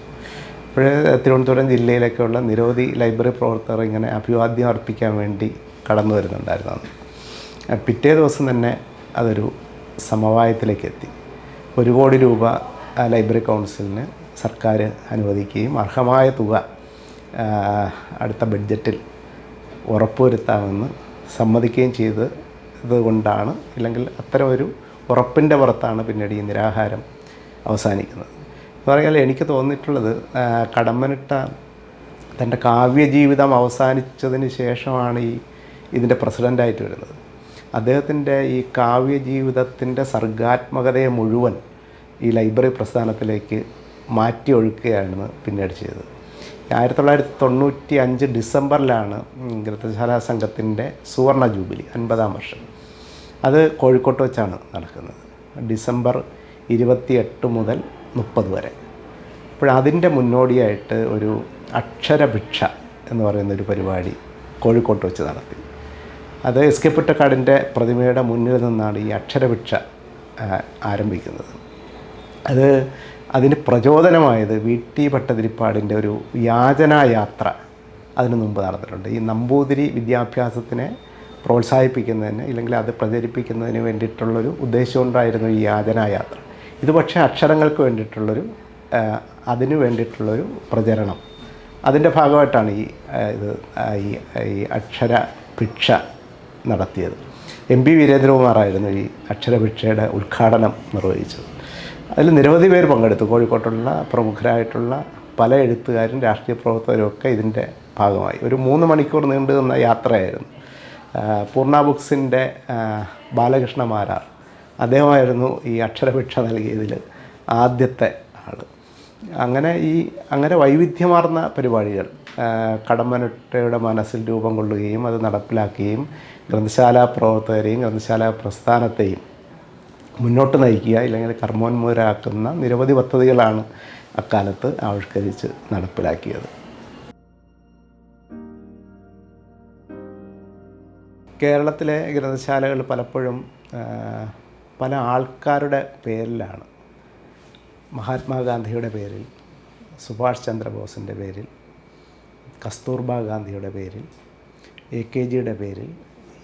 അപ്പോൾ തിരുവനന്തപുരം ജില്ലയിലൊക്കെയുള്ള നിരവധി ലൈബ്രറി പ്രവർത്തകർ ഇങ്ങനെ അഭിവാദ്യം അർപ്പിക്കാൻ വേണ്ടി കടന്നു വരുന്നുണ്ടായിരുന്നു. പിറ്റേ ദിവസം തന്നെ അതൊരു സമവായത്തിലേക്ക് എത്തി. 1 കോടി രൂപ ലൈബ്രറി കൗൺസിലിന് സർക്കാർ അനുവദിക്കുകയും അർഹമായ തുക അടുത്ത ബഡ്ജറ്റിൽ ഉറപ്പുവരുത്താമെന്ന് സമ്മതിക്കുകയും ചെയ്തതുകൊണ്ടാണ്, ഇല്ലെങ്കിൽ അത്തരം ഒരു ഉറപ്പിൻ്റെ പുറത്താണ് പിന്നീട് ഈ നിരാഹാരം അവസാനിക്കുന്നത്. എന്ന് പറഞ്ഞാൽ എനിക്ക് തോന്നിയിട്ടുള്ളത്, കടമ്മനിട്ട തൻ്റെ കാവ്യജീവിതം അവസാനിച്ചതിന് ശേഷമാണ് ഇതിൻ്റെ പ്രസിഡൻ്റായിട്ട് വരുന്നത്. അദ്ദേഹത്തിൻ്റെ ഈ കാവ്യജീവിതത്തിൻ്റെ സർഗാത്മകതയെ മുഴുവൻ ഈ ലൈബ്രറി പ്രസ്ഥാനത്തിലേക്ക് മാറ്റി ഒഴുക്കുകയാണ് പിന്നീട് ചെയ്തത്. 1995 ഡിസംബറിലാണ് ഗ്രന്ഥശാലാ സംഘത്തിൻ്റെ സുവർണ ജൂബിലി 50-ാം വർഷം. അത് കോഴിക്കോട്ട് വെച്ചാണ് നടക്കുന്നത്. ഡിസംബർ 28 മുതൽ 30 വരെ. അപ്പോഴതിൻ്റെ മുന്നോടിയായിട്ട് ഒരു അക്ഷരഭിക്ഷ എന്ന് പറയുന്നൊരു പരിപാടി കോഴിക്കോട്ട് വെച്ച് നടത്തി. അത് എസ് കെ പൊറ്റക്കാടിൻ്റെ പ്രതിമയുടെ മുന്നിൽ നിന്നാണ് ഈ അക്ഷരഭിക്ഷ ആരംഭിക്കുന്നത്. അതിന് പ്രചോദനമായത് വി.ടി. ഭട്ടതിരിപ്പാടിൻ്റെ ഒരു യാചനായാത്ര അതിനു മുമ്പ് നടന്നിട്ടുണ്ട്. ഈ നമ്പൂതിരി വിദ്യാഭ്യാസത്തിനെ പ്രോത്സാഹിപ്പിക്കുന്നതിന് ഇല്ലെങ്കിൽ അത് പ്രചരിപ്പിക്കുന്നതിന് വേണ്ടിയിട്ടുള്ളൊരു ഉദ്ദേശം കൊണ്ടായിരുന്നു ഈ യാചനായാത്ര. ഇത് പക്ഷേ അക്ഷരങ്ങൾക്ക് വേണ്ടിയിട്ടുള്ളൊരു അതിന് വേണ്ടിയിട്ടുള്ളൊരു പ്രചരണം, അതിൻ്റെ ഭാഗമായിട്ടാണ് ഈ അക്ഷരഭിക്ഷ നടത്തിയത്. എം.പി. വീരേന്ദ്രകുമാറായിരുന്നു ഈ അക്ഷരഭിക്ഷയുടെ ഉദ്ഘാടനം നിർവഹിച്ചത്. അതിൽ നിരവധി പേർ പങ്കെടുത്തു. കോഴിക്കോട്ടുള്ള പ്രമുഖരായിട്ടുള്ള പല എഴുത്തുകാരും രാഷ്ട്രീയ പ്രവർത്തകരും ഒക്കെ ഇതിൻ്റെ ഭാഗമായി. ഒരു 3 മണിക്കൂർ നീണ്ടു നിന്ന യാത്രയായിരുന്നു. പൂർണ്ണ ബുക്സിൻ്റെ ബാലകൃഷ്ണ മാരാർ, അദ്ദേഹമായിരുന്നു ഈ അക്ഷരഭിക്ഷ നൽകിയതിൽ ആദ്യത്തെ ആൾ. അങ്ങനെ വൈവിധ്യമാർന്ന പരിപാടികൾ കടമ്മനിട്ടയുടെ മനസ്സിൽ രൂപം കൊള്ളുകയും അത് നടപ്പിലാക്കുകയും ഗ്രന്ഥശാല പ്രവർത്തകരെയും ഗ്രന്ഥശാല പ്രസ്ഥാനത്തെയും മുന്നോട്ട് നയിക്കുക ഇല്ലെങ്കിൽ കർമ്മോന്മുഖരാക്കുന്ന നിരവധി പദ്ധതികളാണ് അക്കാലത്ത് ആവിഷ്കരിച്ച് നടപ്പിലാക്കിയത്. കേരളത്തിലെ ഗ്രന്ഥശാലകൾ പലപ്പോഴും പല ആൾക്കാരുടെ പേരിലാണ്. മഹാത്മാഗാന്ധിയുടെ പേരിൽ, സുഭാഷ് ചന്ദ്രബോസിൻ്റെ പേരിൽ, കസ്തൂർബ ഗാന്ധിയുടെ പേരിൽ, AKGയുടെ പേരിൽ,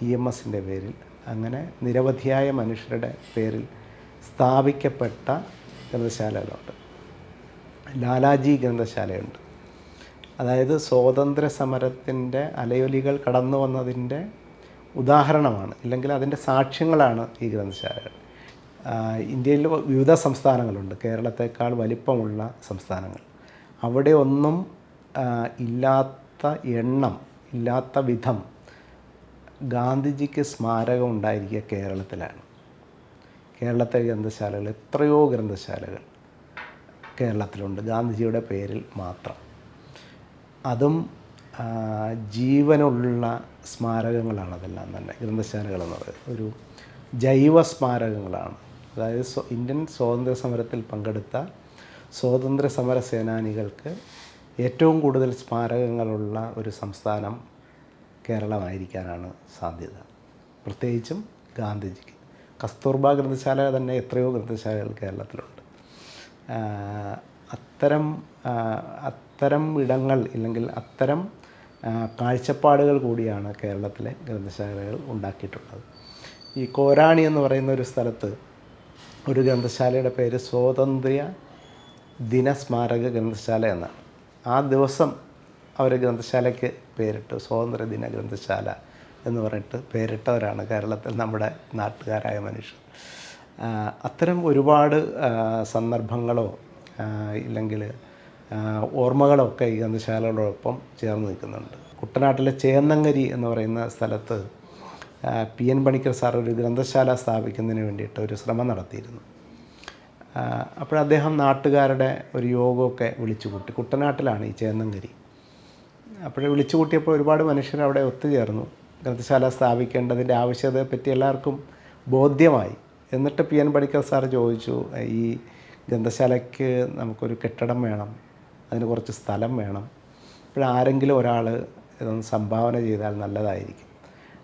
EMSൻ്റെ പേരിൽ, അങ്ങനെ നിരവധിയായ മനുഷ്യരുടെ പേരിൽ സ്ഥാപിക്കപ്പെട്ട ഗ്രന്ഥശാലകളുണ്ട്. ലാലാജി ഗ്രന്ഥശാലയുണ്ട്. അതായത് സ്വാതന്ത്ര്യ സമരത്തിൻ്റെ അലയൊലികൾ കടന്നു വന്നതിൻ്റെ ഉദാഹരണമാണ്, ഇല്ലെങ്കിൽ അതിൻ്റെ സാക്ഷ്യങ്ങളാണ് ഈ ഗ്രന്ഥശാലകൾ. ഇന്ത്യയിൽ വിവിധ സംസ്ഥാനങ്ങളുണ്ട്, കേരളത്തേക്കാൾ വലിപ്പമുള്ള സംസ്ഥാനങ്ങൾ. അവിടെ ഒന്നും ഇല്ലാത്ത എണ്ണം, ഇല്ലാത്ത വിധം ഗാന്ധിജിക്ക് സ്മാരകം ഉണ്ടായിരിക്കുക കേരളത്തിലാണ്. കേരളത്തിലെ ഗ്രന്ഥശാലകൾ, എത്രയോ ഗ്രന്ഥശാലകൾ കേരളത്തിലുണ്ട് ഗാന്ധിജിയുടെ പേരിൽ മാത്രം. അതും ജീവനുള്ള സ്മാരകങ്ങളാണ്. അതെല്ലാം തന്നെ ഗ്രന്ഥശാലകളെന്ന് പറയുന്നത് ഒരു ജൈവ സ്മാരകങ്ങളാണ്. അതായത് ഇന്ത്യൻ സ്വാതന്ത്ര്യ സമരത്തിൽ പങ്കെടുത്ത സ്വാതന്ത്ര്യ സമര സേനാനികൾക്ക് ഏറ്റവും കൂടുതൽ സ്മാരകങ്ങളുള്ള ഒരു സംസ്ഥാനം കേരളമായിരിക്കാനാണ് സാധ്യത, പ്രത്യേകിച്ചും ഗാന്ധിജിക്ക്. കസ്തൂർബ ഗ്രന്ഥശാല തന്നെ എത്രയോ ഗ്രന്ഥശാലകൾ കേരളത്തിലുണ്ട്. അത്തരം ഇടങ്ങൾ ഇല്ലെങ്കിൽ അത്തരം കാഴ്ചപ്പാടുകൾ കൂടിയാണ് കേരളത്തിലെ ഗ്രന്ഥശാലകൾ ഉണ്ടാക്കിയിട്ടുള്ളത്. ഈ കോരാണി എന്ന് പറയുന്ന ഒരു സ്ഥലത്ത് ഒരു ഗ്രന്ഥശാലയുടെ പേര് സ്വാതന്ത്ര്യ ദിന സ്മാരക ഗ്രന്ഥശാല എന്നാണ്. ആ ദിവസം അവർ ഗ്രന്ഥശാലയ്ക്ക് പേരിട്ട് സ്വാതന്ത്ര്യ ദിന ഗ്രന്ഥശാല എന്ന് പറഞ്ഞിട്ട് പേരിട്ടവരാണ് കേരളത്തിൽ നമ്മുടെ നാട്ടുകാരായ മനുഷ്യർ. അത്തരം ഒരുപാട് സന്ദർഭങ്ങളോ ഇല്ലെങ്കിൽ ഓർമ്മകളൊക്കെ ഈ ഗ്രന്ഥശാലകളോടൊപ്പം ചേർന്ന് നിൽക്കുന്നുണ്ട്. കുട്ടനാട്ടിലെ ചേന്നങ്കരി എന്ന് പറയുന്ന സ്ഥലത്ത് PN പണിക്കർ സാർ ഒരു ഗ്രന്ഥശാല സ്ഥാപിക്കുന്നതിന് വേണ്ടിയിട്ട് ഒരു ശ്രമം നടത്തിയിരുന്നു. അപ്പോൾ അദ്ദേഹം നാട്ടുകാരുടെ ഒരു യോഗമൊക്കെ വിളിച്ചു കൂട്ടി. കുട്ടനാട്ടിലാണ് ഈ ചേന്നങ്കരി. അപ്പോൾ വിളിച്ചു കൂട്ടിയപ്പോൾ ഒരുപാട് മനുഷ്യർ അവിടെ ഒത്തുചേർന്നു. ഗ്രന്ഥശാല സ്ഥാപിക്കേണ്ടതിൻ്റെ ആവശ്യകതയെപ്പറ്റി എല്ലാവർക്കും ബോധ്യമായി. എന്നിട്ട് PN പണിക്കർ സാർ ചോദിച്ചു, ഈ ഗ്രന്ഥശാലയ്ക്ക് നമുക്കൊരു കെട്ടിടം വേണം, അതിന് കുറച്ച് സ്ഥലം വേണം, ആരെങ്കിലും ഒരാൾ ഇതൊന്ന് സംഭാവന ചെയ്താൽ നല്ലതായിരിക്കും.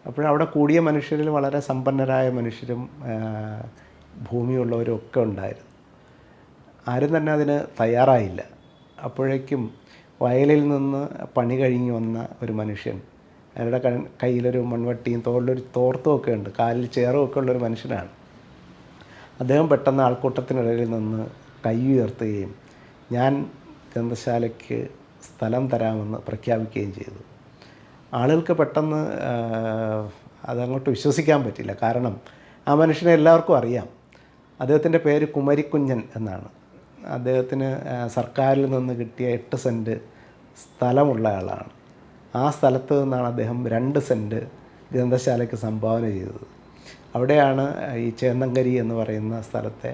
അപ്പോഴവിടെ കൂടിയ മനുഷ്യരിൽ വളരെ സമ്പന്നരായ മനുഷ്യരും ഭൂമിയുള്ളവരും ഒക്കെ ഉണ്ടായിരുന്നു. ആരും തന്നെ അതിന് തയ്യാറായില്ല. അപ്പോഴേക്കും വയലിൽ നിന്ന് പണി കഴിഞ്ഞ് വന്ന ഒരു മനുഷ്യൻ, അയാളുടെ കയ്യിലൊരു മൺവട്ടിയും തോളിലൊരു തോർത്തും ഒക്കെ ഉണ്ട്, കാലിൽ ചേറും ഒക്കെ ഉള്ളൊരു മനുഷ്യനാണ്. അദ്ദേഹം പെട്ടെന്ന് ആൾക്കൂട്ടത്തിനിടയിൽ നിന്ന് കൈ ഉയർത്തുകയും ഞാൻ ഗ്രന്ഥശാലയ്ക്ക് സ്ഥലം തരാമെന്ന് പ്രഖ്യാപിക്കുകയും ചെയ്തു. ആളുകൾക്ക് പെട്ടെന്ന് അതങ്ങോട്ട് വിശ്വസിക്കാൻ പറ്റില്ല. കാരണം ആ മനുഷ്യനെ എല്ലാവർക്കും അറിയാം. അദ്ദേഹത്തിൻ്റെ പേര് കുമരിക്കുഞ്ഞൻ എന്നാണ്. അദ്ദേഹത്തിന് സർക്കാരിൽ നിന്ന് കിട്ടിയ 8 സെൻറ്റ് സ്ഥലമുള്ള ആളാണ്. ആ സ്ഥലത്ത് നിന്നാണ് അദ്ദേഹം 2 സെൻറ്റ് ഗ്രന്ഥശാലയ്ക്ക് സംഭാവന ചെയ്തത്. അവിടെയാണ് ഈ ചേന്നങ്കരി എന്ന് പറയുന്ന സ്ഥലത്തെ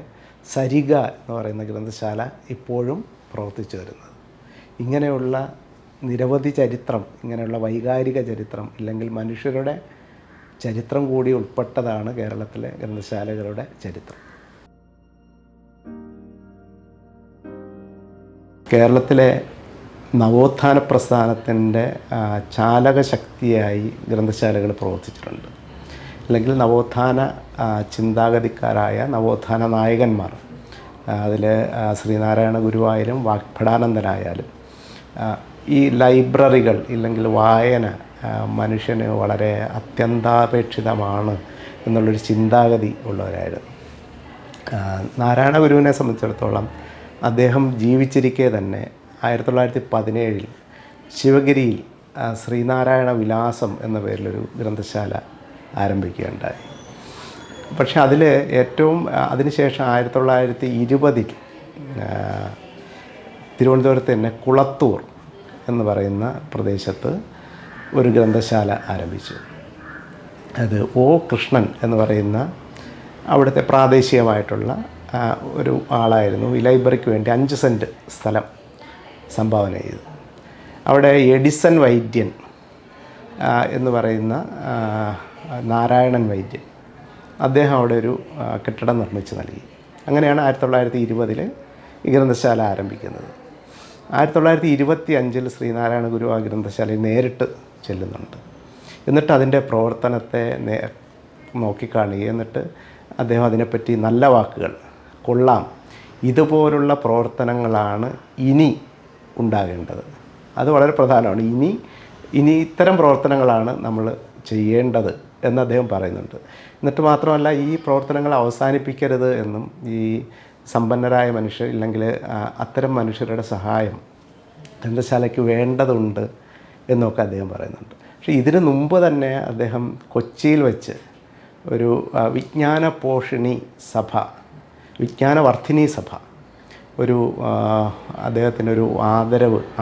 സരിഗ എന്ന് പറയുന്ന ഗ്രന്ഥശാല ഇപ്പോഴും പ്രവർത്തിച്ചു വരുന്നത്. ഇങ്ങനെയുള്ള നിരവധി ചരിത്രം, ഇങ്ങനെയുള്ള വൈകാരിക ചരിത്രം ഇല്ലെങ്കിൽ മനുഷ്യരുടെ ചരിത്രം കൂടി ഉൾപ്പെട്ടതാണ് കേരളത്തിലെ ഗ്രന്ഥശാലകളുടെ ചരിത്രം. കേരളത്തിലെ നവോത്ഥാന പ്രസ്ഥാനത്തിൻ്റെ ചാലകശക്തിയായി ഗ്രന്ഥശാലകൾ പ്രവർത്തിച്ചിട്ടുണ്ട്. അല്ലെങ്കിൽ നവോത്ഥാന ചിന്താഗതിക്കാരായ നവോത്ഥാന നായകന്മാർ, അതിൽ ശ്രീനാരായണ ഗുരുവായാലും വാഗ്ഭടാനന്ദനായാലും, ഈ ലൈബ്രറികൾ ഇല്ലെങ്കിൽ വായന മനുഷ്യന് വളരെ അത്യന്താപേക്ഷിതമാണ് എന്നുള്ളൊരു ചിന്താഗതി ഉള്ളവരായിരുന്നു. നാരായണ ഗുരുവിനെ സംബന്ധിച്ചിടത്തോളം അദ്ദേഹം ജീവിച്ചിരിക്കെ തന്നെ 1917 ശിവഗിരിയിൽ ശ്രീനാരായണ വിലാസം എന്ന പേരിലൊരു ഗ്രന്ഥശാല ആരംഭിക്കുകയുണ്ടായി. പക്ഷെ അതിൽ ഏറ്റവും അതിനുശേഷം 1920 തിരുവനന്തപുരത്ത് തന്നെ കുളത്തൂർ എന്ന് പറയുന്ന പ്രദേശത്ത് ഒരു ഗ്രന്ഥശാല ആരംഭിച്ചു. അത് ഒ കൃഷ്ണൻ എന്ന് പറയുന്ന അവിടുത്തെ പ്രാദേശികമായിട്ടുള്ള ഒരു ആളായിരുന്നു. ഈ ലൈബ്രറിക്ക് വേണ്ടി 5 സെൻറ്റ് സ്ഥലം സംഭാവന ചെയ്തു. അവിടെ എഡിസൺ വൈദ്യൻ എന്ന് പറയുന്ന നാരായണൻ വൈദ്യൻ, അദ്ദേഹം അവിടെ ഒരു കെട്ടിടം നിർമ്മിച്ച് നൽകി. അങ്ങനെയാണ് 1920 ഈ ഗ്രന്ഥശാല ആരംഭിക്കുന്നത്. 1925 ശ്രീനാരായണ ഗുരു ആ ഗ്രന്ഥശാലയിൽ നേരിട്ട് ചെല്ലുന്നുണ്ട്. എന്നിട്ട് അതിൻ്റെ പ്രവർത്തനത്തെ നോക്കിക്കാണുകയും എന്നിട്ട് അദ്ദേഹം അതിനെപ്പറ്റി നല്ല വാക്കുകൾ, കൊള്ളാം, ഇതുപോലുള്ള പ്രവർത്തനങ്ങളാണ് ഇനി ഉണ്ടാകേണ്ടത്, അത് വളരെ പ്രധാനമാണ്, ഇനി ഇത്തരം പ്രവർത്തനങ്ങളാണ് നമ്മൾ ചെയ്യേണ്ടത് എന്ന് അദ്ദേഹം പറയുന്നുണ്ട്. എന്നിട്ട് മാത്രമല്ല, ഈ പ്രവർത്തനങ്ങൾ അവസാനിപ്പിക്കരുത് എന്നും ഈ സമ്പന്നരായ മനുഷ്യർ ഇല്ലെങ്കിൽ അത്തരം മനുഷ്യരുടെ സഹായം ഗ്രന്ഥശാലയ്ക്ക് വേണ്ടതുണ്ട് എന്നൊക്കെ അദ്ദേഹം പറയുന്നുണ്ട്. പക്ഷേ ഇതിനു മുമ്പ് തന്നെ അദ്ദേഹം കൊച്ചിയിൽ വെച്ച് ഒരു വിജ്ഞാന പോഷിണി സഭ, വിജ്ഞാനവർദ്ധിനി സഭ, ഒരു അദ്ദേഹത്തിനൊരു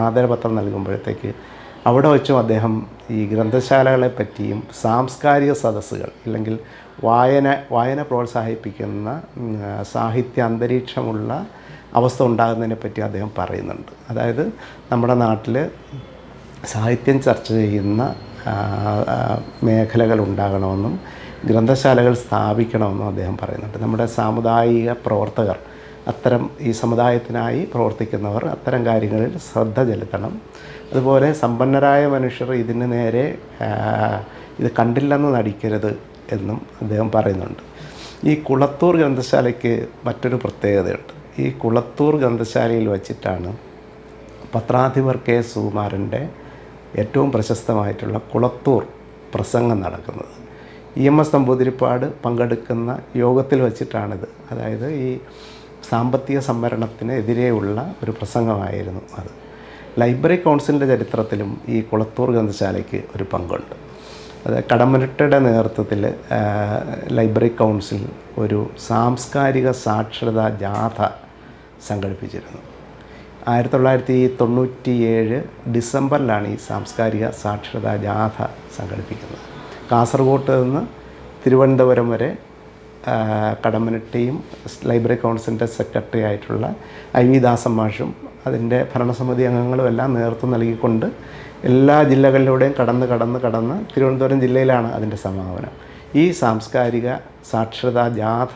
ആദരപത്രം നൽകുമ്പോഴത്തേക്ക് അവിടെ വെച്ചും അദ്ദേഹം ഈ ഗ്രന്ഥശാലകളെ പറ്റിയും സാംസ്കാരിക സദസ്സുകൾ ഇല്ലെങ്കിൽ വായന പ്രോത്സാഹിപ്പിക്കുന്ന സാഹിത്യ അന്തരീക്ഷമുള്ള അവസ്ഥ ഉണ്ടാകുന്നതിനെ പറ്റി അദ്ദേഹം പറയുന്നുണ്ട്. അതായത് നമ്മുടെ നാട്ടിൽ സാഹിത്യം ചർച്ച ചെയ്യുന്ന മേഖലകൾ ഉണ്ടാകണമെന്നും ഗ്രന്ഥശാലകൾ സ്ഥാപിക്കണമെന്നും അദ്ദേഹം പറയുന്നുണ്ട്. നമ്മുടെ സാമുദായിക പ്രവർത്തകർ, അത്തരം ഈ സമുദായത്തിനായി പ്രവർത്തിക്കുന്നവർ അത്തരം കാര്യങ്ങളിൽ ശ്രദ്ധ ചെലുത്തണം. അതുപോലെ സമ്പന്നരായ മനുഷ്യർ ഇതിന് നേരെ ഇത് കണ്ടില്ലെന്ന് നടിക്കരുത് എന്നും അദ്ദേഹം പറയുന്നുണ്ട്. ഈ കുളത്തൂർ ഗ്രന്ഥശാലയ്ക്ക് മറ്റൊരു പ്രത്യേകതയുണ്ട്. ഈ കുളത്തൂർ ഗ്രന്ഥശാലയിൽ വച്ചിട്ടാണ് പത്രാധിപർ കെ സുകുമാരൻ്റെ ഏറ്റവും പ്രശസ്തമായിട്ടുള്ള കുളത്തൂർ പ്രസംഗം നടക്കുന്നത്. EMS നമ്പൂതിരിപ്പാട് പങ്കെടുക്കുന്ന യോഗത്തിൽ വച്ചിട്ടാണിത്. അതായത് ഈ സാമ്പത്തിക സംവരണത്തിന് എതിരെയുള്ള ഒരു പ്രസംഗമായിരുന്നു അത്. ലൈബ്രറി കൗൺസിലിൻ്റെ ചരിത്രത്തിലും ഈ കുളത്തൂർ ഗ്രന്ഥശാലയ്ക്ക് ഒരു പങ്കുണ്ട്. അത് കടമ്മനിട്ടയുടെ നേതൃത്വത്തിൽ ലൈബ്രറി കൗൺസിൽ ഒരു സാംസ്കാരിക സാക്ഷരതാ ജാഥ സംഘടിപ്പിച്ചിരുന്നു. 1997 ഡിസംബറിലാണ് ഈ സാംസ്കാരിക സാക്ഷരതാ ജാഥ സംഘടിപ്പിക്കുന്നത്. കാസർഗോഡ് നിന്ന് തിരുവനന്തപുരം വരെ കടമ്മനിട്ടയും ലൈബ്രറി കൗൺസിലിൻ്റെ സെക്രട്ടറി ആയിട്ടുള്ള IV ദാസൻ മാഷും അതിൻ്റെ ഭരണസമിതി അംഗങ്ങളും എല്ലാം നേതൃത്വം നൽകിക്കൊണ്ട് എല്ലാ ജില്ലകളിലൂടെയും കടന്ന് തിരുവനന്തപുരം ജില്ലയിലാണ് അതിൻ്റെ സമാപനം. ഈ സാംസ്കാരിക സാക്ഷരതാ ജാഥ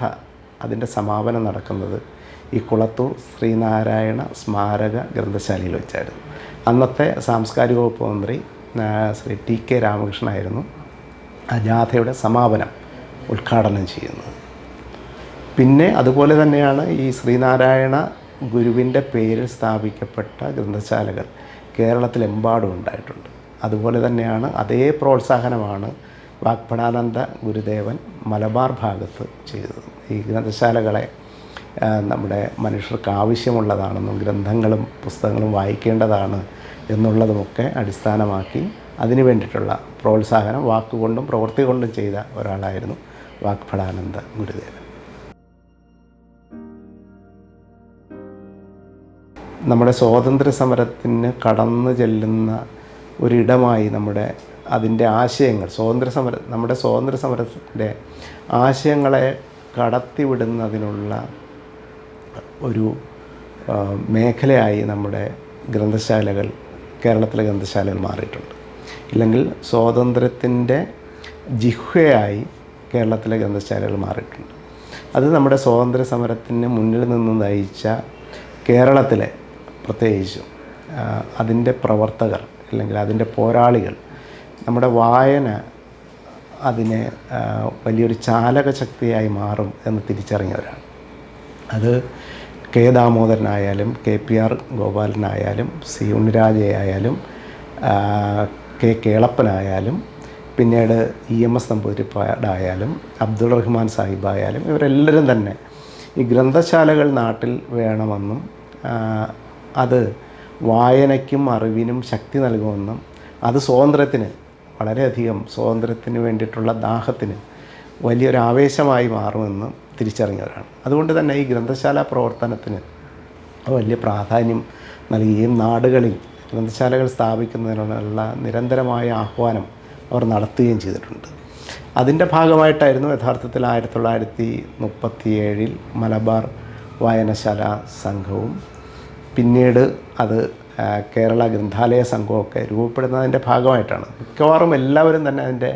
അതിൻ്റെ സമാപനം നടക്കുന്നത് ഈ കുളത്തൂർ ശ്രീനാരായണ സ്മാരക ഗ്രന്ഥശാലയിൽ വെച്ചായിരുന്നു. അന്നത്തെ സാംസ്കാരിക വകുപ്പ് മന്ത്രി ശ്രീ TK രാമകൃഷ്ണനായിരുന്നു ആ ജാഥയുടെ സമാപനം ഉദ്ഘാടനം ചെയ്യുന്നത്. പിന്നെ അതുപോലെ തന്നെയാണ് ഈ ശ്രീനാരായണ ഗുരുവിൻ്റെ പേരിൽ സ്ഥാപിക്കപ്പെട്ട ഗ്രന്ഥശാലകൾ കേരളത്തിലെമ്പാടും ഉണ്ടായിട്ടുണ്ട്. അതുപോലെ തന്നെയാണ് അതേ പ്രോത്സാഹനമാണ് വാഗ്ഭടാനന്ദ ഗുരുദേവൻ മലബാർ ഭാഗത്ത് ചെയ്തത്. ഈ ഗ്രന്ഥശാലകളെ നമ്മുടെ മനുഷ്യർക്ക് ആവശ്യമുള്ളതാണെന്നും ഗ്രന്ഥങ്ങളും പുസ്തകങ്ങളും വായിക്കേണ്ടതാണ് എന്നുള്ളതുമൊക്കെ അടിസ്ഥാനമാക്കി അതിനു വേണ്ടിയിട്ടുള്ള പ്രോത്സാഹനം വാക്കുകൊണ്ടും പ്രവൃത്തി കൊണ്ടും ചെയ്ത ഒരാളായിരുന്നു വാഗ്ഭടാനന്ദ ഗുരുദേവൻ. നമ്മുടെ സ്വാതന്ത്ര്യ സമരത്തിന് കടന്നു ചെല്ലുന്ന ഒരിടമായി അതിൻ്റെ ആശയങ്ങൾ നമ്മുടെ സ്വാതന്ത്ര്യ സമരത്തിൻ്റെ ആശയങ്ങളെ കടത്തിവിടുന്നതിനുള്ള ഒരു മേഖലയായി നമ്മുടെ ഗ്രന്ഥശാലകൾ, കേരളത്തിലെ ഗ്രന്ഥശാലകൾ മാറിയിട്ടുണ്ട്. ഇല്ലെങ്കിൽ സ്വാതന്ത്ര്യത്തിൻ്റെ ജിഹ്വയായി കേരളത്തിലെ ഗ്രന്ഥശാലകൾ മാറിയിട്ടുണ്ട്. അത് നമ്മുടെ സ്വാതന്ത്ര്യ സമരത്തിന് മുന്നിൽ നിന്ന് നയിച്ച കേരളത്തിലെ പ്രത്യേകിച്ചും അതിൻ്റെ പ്രവർത്തകർ അല്ലെങ്കിൽ അതിൻ്റെ പോരാളികൾ നമ്മുടെ വായന അതിനെ വലിയൊരു ചാലക ശക്തിയായി മാറും എന്ന് തിരിച്ചറിഞ്ഞവരാണ്. അത് കെ ദാമോദരനായാലും KPR ഗോപാലനായാലും സി ഉണ്ണിരാജയായാലും കെ കേളപ്പനായാലും പിന്നീട് EMS നമ്പൂതിരിപ്പാടായാലും അബ്ദുൾ റഹ്മാൻ സാഹിബായാലും ഇവരെല്ലാവരും തന്നെ ഈ ഗ്രന്ഥശാലകൾ നാട്ടിൽ വേണമെന്നും അത് വായനയ്ക്കും അറിവിനും ശക്തി നൽകുമെന്നും അത് സ്വാതന്ത്ര്യത്തിന് വളരെയധികം സ്വാതന്ത്ര്യത്തിന് വേണ്ടിയിട്ടുള്ള ദാഹത്തിന് വലിയൊരു ആവേശമായി മാറുമെന്ന് തിരിച്ചറിഞ്ഞവരാണ്. അതുകൊണ്ട് തന്നെ ഈ ഗ്രന്ഥശാല പ്രവർത്തനത്തിന് വലിയ പ്രാധാന്യം നൽകുകയും നാടുകളിൽ ഗ്രന്ഥശാലകൾ സ്ഥാപിക്കുന്നതിനുള്ള നിരന്തരമായ ആഹ്വാനം അവർ നടത്തുകയും ചെയ്തിട്ടുണ്ട്. അതിൻ്റെ ഭാഗമായിട്ടായിരുന്നു യഥാർത്ഥത്തിൽ 1937 മലബാർ വായനശാല സംഘവും പിന്നീട് അത് കേരള ഗ്രന്ഥാലയ സംഘമൊക്കെ രൂപപ്പെടുന്നതിൻ്റെ ഭാഗമായിട്ടാണ്. മിക്കവാറും എല്ലാവരും തന്നെ അതിൻ്റെ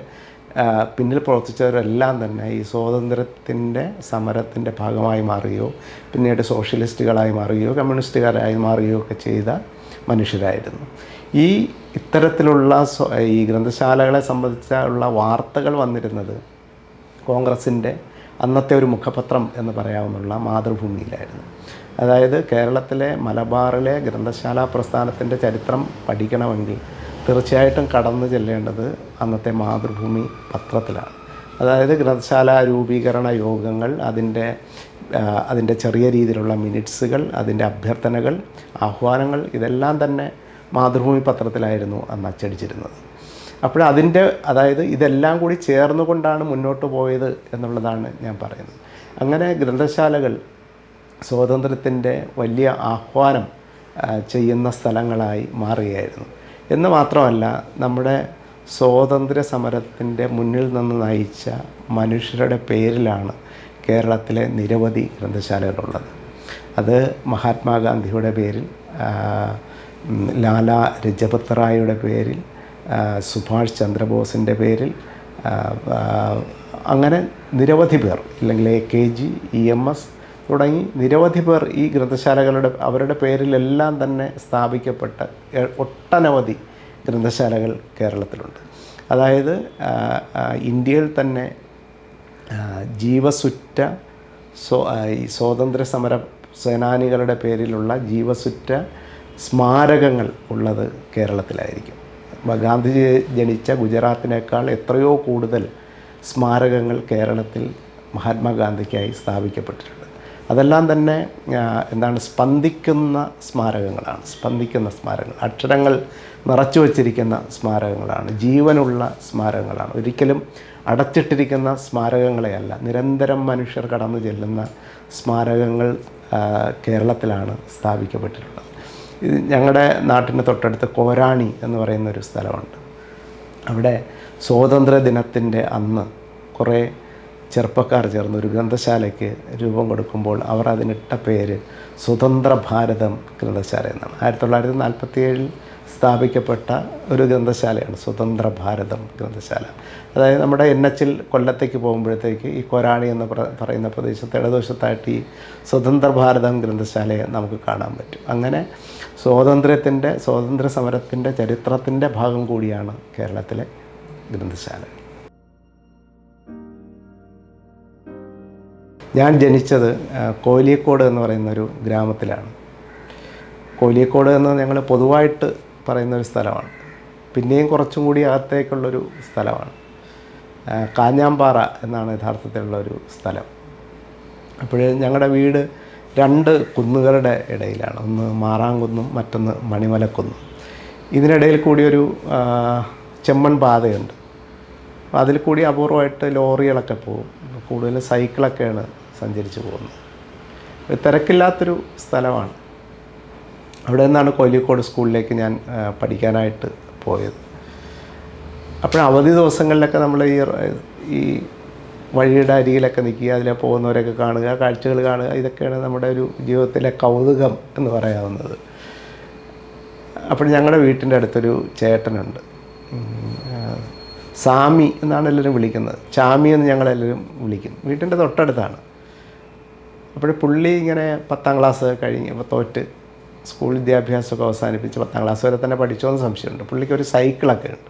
പിന്നിൽ പ്രവർത്തിച്ചവരെല്ലാം തന്നെ ഈ സ്വാതന്ത്ര്യത്തിൻ്റെ സമരത്തിൻ്റെ ഭാഗമായി മാറുകയോ പിന്നീട് സോഷ്യലിസ്റ്റുകളായി മാറുകയോ കമ്മ്യൂണിസ്റ്റുകാരായി മാറുകയോ ഒക്കെ ചെയ്ത മനുഷ്യരായിരുന്നു. ഈ ഇത്തരത്തിലുള്ള ഈ ഗ്രന്ഥശാലകളെ സംബന്ധിച്ചുള്ള വാർത്തകൾ വന്നിരുന്നത് കോൺഗ്രസിൻ്റെ അന്നത്തെ ഒരു മുഖപത്രം എന്ന് പറയാവുന്ന മാതൃഭൂമിയിലായിരുന്നു. അതായത് കേരളത്തിലെ മലബാറിലെ ഗ്രന്ഥശാല പ്രസ്ഥാനത്തിൻ്റെ ചരിത്രം പഠിക്കണമെങ്കിൽ തീർച്ചയായിട്ടും കടന്നു ചെല്ലേണ്ടത് അന്നത്തെ മാതൃഭൂമി പത്രത്തിലാണ്. അതായത് ഗ്രന്ഥശാല രൂപീകരണ യോഗങ്ങൾ, അതിൻ്റെ ചെറിയ രീതിയിലുള്ള മിനിറ്റ്സുകൾ, അതിൻ്റെ അഭ്യർത്ഥനകൾ, ആഹ്വാനങ്ങൾ ഇതെല്ലാം തന്നെ മാതൃഭൂമി പത്രത്തിലായിരുന്നു അന്ന് അച്ചടിച്ചിരുന്നത്. അപ്പോൾ അതായത് ഇതെല്ലാം കൂടി ചേർന്നുകൊണ്ടാണ് മുന്നോട്ട് പോയത് എന്നുള്ളതാണ് ഞാൻ പറയുന്നത്. അങ്ങനെ ഗ്രന്ഥശാലകൾ സ്വാതന്ത്ര്യത്തിൻ്റെ വലിയ ആഹ്വാനം ചെയ്യുന്ന സ്ഥലങ്ങളായി മാറുകയായിരുന്നു. എന്ന് മാത്രമല്ല, നമ്മുടെ സ്വാതന്ത്ര്യ സമരത്തിൻ്റെ മുന്നിൽ നിന്ന് നയിച്ച മനുഷ്യരുടെ പേരിലാണ് കേരളത്തിലെ നിരവധി ഗ്രന്ഥശാലകളുള്ളത്. അത് മഹാത്മാഗാന്ധിയുടെ പേരിൽ, ലാലാ ലജപത് റായിയുടെ പേരിൽ, സുഭാഷ് ചന്ദ്രബോസിൻ്റെ പേരിൽ, അങ്ങനെ നിരവധി പേർ, ഇല്ലെങ്കിൽ AKG, EMS തുടങ്ങി നിരവധി പേർ ഈ അവരുടെ പേരിലെല്ലാം തന്നെ സ്ഥാപിക്കപ്പെട്ട ഒട്ടനവധി ഗ്രന്ഥശാലകൾ കേരളത്തിലുണ്ട്. അതായത് ഇന്ത്യയിൽ തന്നെ ജീവസുറ്റ സ്വാതന്ത്ര്യ സമര സേനാനികളുടെ പേരിലുള്ള ജീവസുറ്റ സ്മാരകങ്ങൾ ഉള്ളത് കേരളത്തിലായിരിക്കും. ഗാന്ധിജി ജനിച്ച ഗുജറാത്തിനേക്കാൾ എത്രയോ കൂടുതൽ സ്മാരകങ്ങൾ കേരളത്തിൽ മഹാത്മാഗാന്ധിക്കായി സ്ഥാപിക്കപ്പെട്ടിട്ടുണ്ട്. അതെല്ലാം തന്നെ സ്പന്ദിക്കുന്ന സ്മാരകങ്ങളാണ്. അക്ഷരങ്ങൾ നിറച്ചു വച്ചിരിക്കുന്ന സ്മാരകങ്ങളാണ്, ജീവനുള്ള സ്മാരകങ്ങളാണ്. ഒരിക്കലും അടച്ചിട്ടിരിക്കുന്ന സ്മാരകങ്ങളെയല്ല, നിരന്തരം മനുഷ്യർ കടന്നു ചെല്ലുന്ന സ്മാരകങ്ങൾ കേരളത്തിലാണ് സ്ഥാപിക്കപ്പെട്ടിട്ടുള്ളത്. ഇത് ഞങ്ങളുടെ നാട്ടിന് തൊട്ടടുത്ത് കോരാണി എന്ന് പറയുന്നൊരു സ്ഥലമുണ്ട്. അവിടെ സ്വാതന്ത്ര്യ ദിനത്തിൻ്റെ അന്ന് കുറേ ചെറുപ്പക്കാർ ചേർന്ന് ഒരു ഗ്രന്ഥശാലയ്ക്ക് രൂപം കൊടുക്കുമ്പോൾ അവർ അതിനിട്ട പേര് സ്വതന്ത്ര ഭാരതം ഗ്രന്ഥശാല എന്നാണ്. 1947 സ്ഥാപിക്കപ്പെട്ട ഒരു ഗ്രന്ഥശാലയാണ് സ്വതന്ത്ര ഭാരതം ഗ്രന്ഥശാല. അതായത് നമ്മുടെ NH കൊല്ലത്തേക്ക് പോകുമ്പോഴത്തേക്ക് ഈ കൊരാണി എന്ന് പറയുന്ന പ്രദേശത്ത് ഇടതുവശത്തായിട്ട് ഈ സ്വതന്ത്ര ഭാരതം ഗ്രന്ഥശാലയെ നമുക്ക് കാണാൻ പറ്റും. അങ്ങനെ സ്വാതന്ത്ര്യ സമരത്തിൻ്റെ ചരിത്രത്തിൻ്റെ ഭാഗം കൂടിയാണ് കേരളത്തിലെ ഗ്രന്ഥശാല. ഞാൻ ജനിച്ചത് കോലിയക്കോട് എന്ന് പറയുന്നൊരു ഗ്രാമത്തിലാണ്. കോലിയക്കോട് എന്ന് ഞങ്ങൾ പൊതുവായിട്ട് പറയുന്നൊരു സ്ഥലമാണ്. പിന്നെയും കുറച്ചും കൂടി അകത്തേക്കുള്ളൊരു സ്ഥലമാണ്. കാഞ്ഞാമ്പാറ എന്നാണ് യഥാർത്ഥത്തിലുള്ളൊരു സ്ഥലം. അപ്പോൾ ഞങ്ങളുടെ വീട് 2 കുന്നുകളുടെ ഇടയിലാണ്. ഒന്ന് മാറാങ്കുന്നും മറ്റൊന്ന് മണിമലക്കുന്നും. ഇതിനിടയിൽ കൂടി ഒരു ചെമ്മൺ പാതയുണ്ട്. അതിൽ കൂടി അപൂർവമായിട്ട് ലോറികളൊക്കെ പോകും. കൂടുതൽ സൈക്കിളൊക്കെയാണ് സഞ്ചരിച്ച് പോകുന്നത്. തിരക്കില്ലാത്തൊരു സ്ഥലമാണ്. അവിടെ നിന്നാണ് കോലിക്കോട് സ്കൂളിലേക്ക് ഞാൻ പഠിക്കാനായിട്ട് പോയത്. അപ്പോൾ അവധി ദിവസങ്ങളിലൊക്കെ നമ്മൾ ഈ വഴിയുടെ അരികിലൊക്കെ നിൽക്കുക, അതിലെ പോകുന്നവരൊക്കെ കാണുക, കാഴ്ചകൾ കാണുക, ഇതൊക്കെയാണ് നമ്മുടെ ഒരു ജീവിതത്തിലെ കൗതുകം എന്ന് പറയാവുന്നത്. അപ്പോൾ ഞങ്ങളുടെ വീട്ടിൻ്റെ അടുത്തൊരു ചേട്ടനുണ്ട്. സാമി എന്നാണ് എല്ലാവരും വിളിക്കുന്നത്. ചാമി എന്ന് ഞങ്ങളെല്ലാവരും വിളിക്കും. വീട്ടിൻ്റെ തൊട്ടടുത്താണ്. അപ്പോൾ പുള്ളി ഇങ്ങനെ 10ാം ക്ലാസ് കഴിഞ്ഞപ്പോൾ തോറ്റ് സ്കൂൾ വിദ്യാഭ്യാസമൊക്കെ അവസാനിപ്പിച്ച് 10ാം ക്ലാസ് വരെ തന്നെ പഠിച്ചോന്ന് സംശയമുണ്ട്. പുള്ളിക്ക് ഒരു സൈക്കിളൊക്കെ ഉണ്ട്.